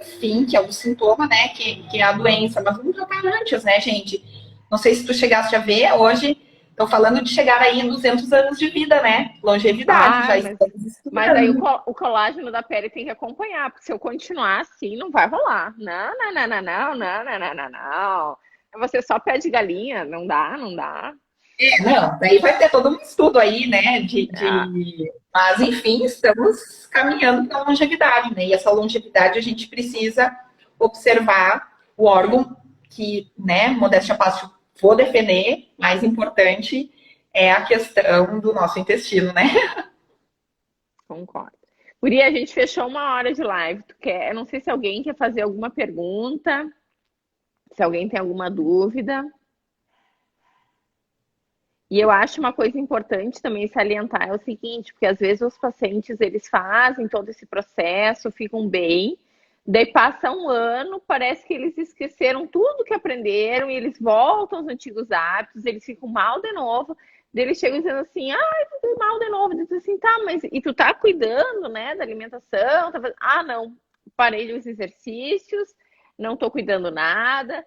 sim, que é o sintoma, né, que é a doença. Mas vamos tratar antes, né, gente? Não sei se tu chegaste a ver, hoje estão falando de chegar aí em 200 anos de vida, né? Longevidade, Ah, já estamos mas aí estudando. o colágeno da pele tem que acompanhar, porque se eu continuar assim, não vai rolar. Não, não, não, não, não, não, não, não, não, não. Você só pé de galinha, não dá, não dá. Não, daí vai ter todo um estudo aí, né, Ah, Mas, enfim, estamos caminhando para a longevidade, né, e essa longevidade a gente precisa observar o órgão que, né, modéstia à parte, vou defender, mais importante é a questão do nosso intestino, né? concordo. Guria, a gente fechou 1 hora de live. Tu quer? Eu não sei se alguém quer fazer alguma pergunta, se alguém tem alguma dúvida. E eu acho uma coisa importante também salientar é o seguinte, porque às vezes os pacientes eles fazem todo esse processo, ficam bem, daí passa 1 ano, parece que eles esqueceram tudo que aprenderam e eles voltam aos antigos hábitos, eles ficam mal de novo, daí eles chegam dizendo assim, ah, eu tô mal de novo, diz assim, tá, mas e tu tá cuidando, né, da alimentação? Ah, não, parei os exercícios, não tô cuidando nada,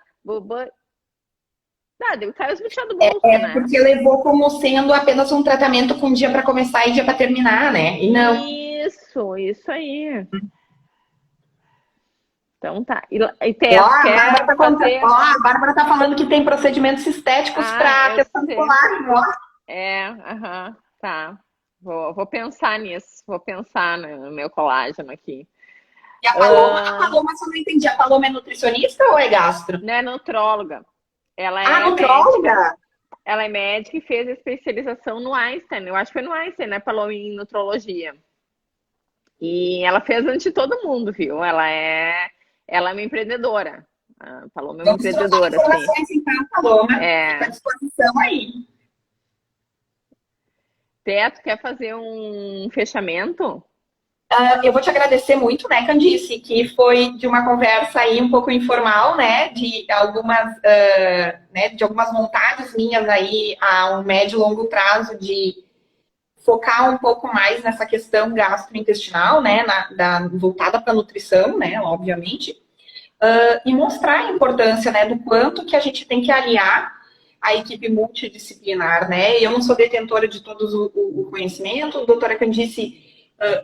deu caiu os bichos do bolso, né? Porque levou como sendo apenas um tratamento com dia para começar e dia para terminar, né? E não. Isso aí. Então tá. E Ó, Teto, quer fazer? a Bárbara tá falando que tem procedimentos estéticos Ah, para eu questão do sei. colágeno, ó. Aham, tá. Vou pensar nisso. Vou pensar no meu colágeno aqui. E a Paloma, se eu não entendi, a Paloma é nutricionista ou é gastro? Não é nutróloga. Ela Ah, é médica. nutróloga? Ela é médica e fez a especialização no Einstein. Eu acho que foi no Einstein, né? Falou em nutrologia. E ela fez antes de todo mundo, viu? Ela é uma empreendedora. A Paloma é uma Vamos trocar empreendedora, assim. informações, então, Paloma. Fica à É, disposição aí. Teto, quer fazer um fechamento? Eu vou te agradecer muito, né, Candice, que foi de uma conversa aí um pouco informal, né, de algumas vontades minhas aí a um médio e longo prazo de focar um pouco mais nessa questão gastrointestinal, né, voltada para a nutrição, né, obviamente. e mostrar a importância, né, do quanto que a gente tem que aliar a equipe multidisciplinar, né? Eu não sou detentora de todo o conhecimento, a doutora Candice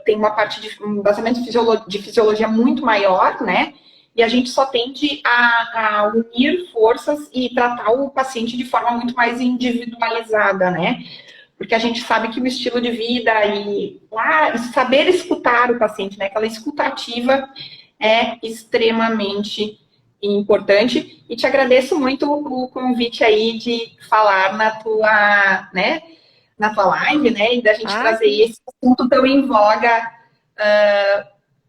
tem uma parte de um embasamento de fisiologia muito maior, né? E a gente só tende a unir forças e tratar o paciente de forma muito mais individualizada, né? Porque a gente sabe que o estilo de vida e saber escutar o paciente, né? Aquela escutativa é extremamente importante. E te agradeço muito o convite aí de falar na tua live, né? E da gente trazer esse assunto tão em voga,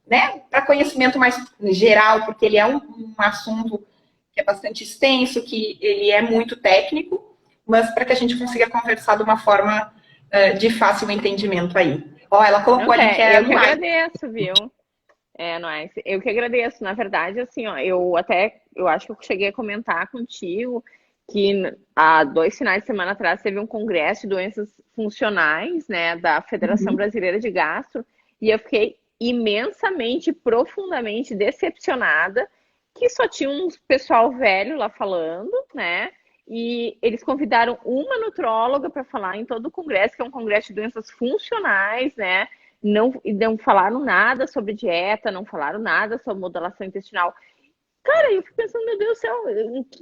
né? Para conhecimento mais geral, porque ele é um assunto que é bastante extenso, que ele é muito técnico, mas para que a gente consiga conversar de uma forma de fácil entendimento aí. Ó, ela colocou ali que é eu que agradeço, viu? Eu que agradeço. Na verdade, assim, ó, eu acho que eu cheguei a comentar contigo que há 2 finais de semana atrás teve um congresso de doenças funcionais, né, da Federação Brasileira de Gastro, e eu fiquei imensamente, profundamente decepcionada que só tinha um pessoal velho lá falando, né? E eles convidaram uma nutróloga para falar em todo o congresso, que é um congresso de doenças funcionais, né? Não falaram nada sobre dieta, não falaram nada sobre modulação intestinal. Cara, eu fico pensando, meu Deus do céu,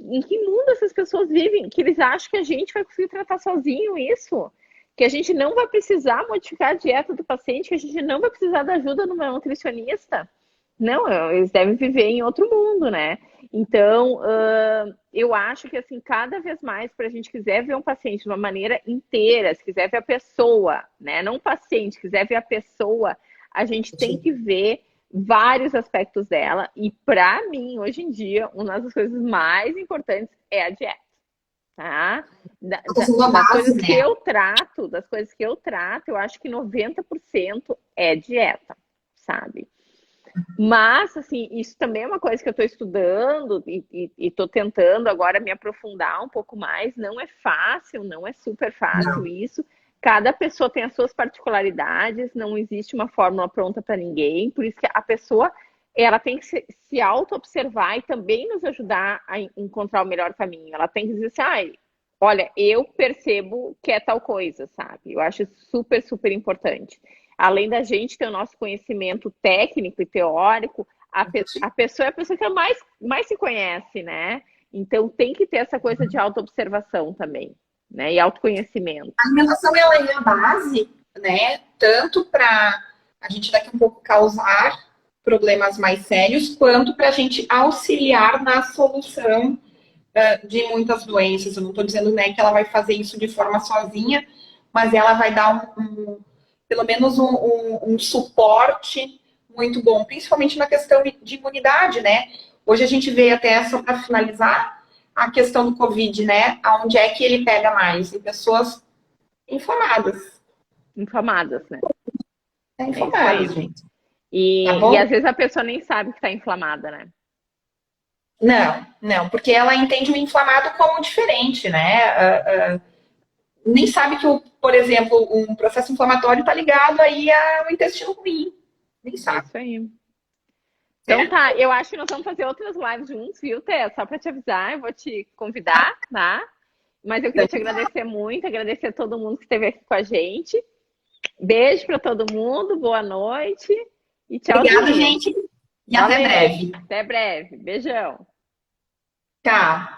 em que mundo essas pessoas vivem? Que eles acham que a gente vai conseguir tratar sozinho isso? Que a gente não vai precisar modificar a dieta do paciente, que a gente não vai precisar da ajuda de uma nutricionista? Não, eles devem viver em outro mundo, né? Então, eu acho que, assim, cada vez mais, para a gente quiser ver um paciente de uma maneira inteira, se quiser ver a pessoa, né? Não o paciente, quiser ver a pessoa, a gente tem que ver vários aspectos dela. E, para mim, hoje em dia, uma das coisas mais importantes é a dieta, tá? Das coisas que eu trato, eu acho que 90% é dieta, sabe? Mas, assim, isso também é uma coisa que eu estou estudando e estou tentando agora me aprofundar um pouco mais. Não é fácil, não é super fácil isso. Cada pessoa tem as suas particularidades, não existe uma fórmula pronta para ninguém. Por isso que a pessoa ela tem que se auto-observar e também nos ajudar a encontrar o melhor caminho. Ela tem que dizer assim, olha, eu percebo que é tal coisa, sabe? Eu acho super, super importante. Além da gente ter o nosso conhecimento técnico e teórico, a pessoa é a pessoa que mais se conhece, né? Então tem que ter essa coisa de auto-observação também, né? E autoconhecimento. A alimentação ela é a base, né? Tanto para a gente daqui a um pouco causar problemas mais sérios, quanto para a gente auxiliar na solução de muitas doenças. Eu não estou dizendo, né, que ela vai fazer isso de forma sozinha, mas ela vai dar pelo menos um suporte muito bom, principalmente na questão de imunidade, né? Hoje a gente vê até, só para finalizar, a questão do Covid, né? Onde é que ele pega mais? Em pessoas inflamadas. Inflamadas, né? Inflamadas, gente. E às vezes a pessoa nem sabe que está inflamada, né? Não, porque ela entende o inflamado como diferente, né? Nem sabe que, por exemplo, um processo inflamatório está ligado aí ao intestino ruim. Nem sabe. Isso aí. Então tá, eu acho que nós vamos fazer outras lives juntos, viu, Té? Só para te avisar, eu vou te convidar, tá? Mas eu queria te agradecer muito, agradecer a todo mundo que esteve aqui com a gente. Beijo para todo mundo, boa noite e tchau. Obrigada, gente. E até breve. Até breve. Beijão. Tchau.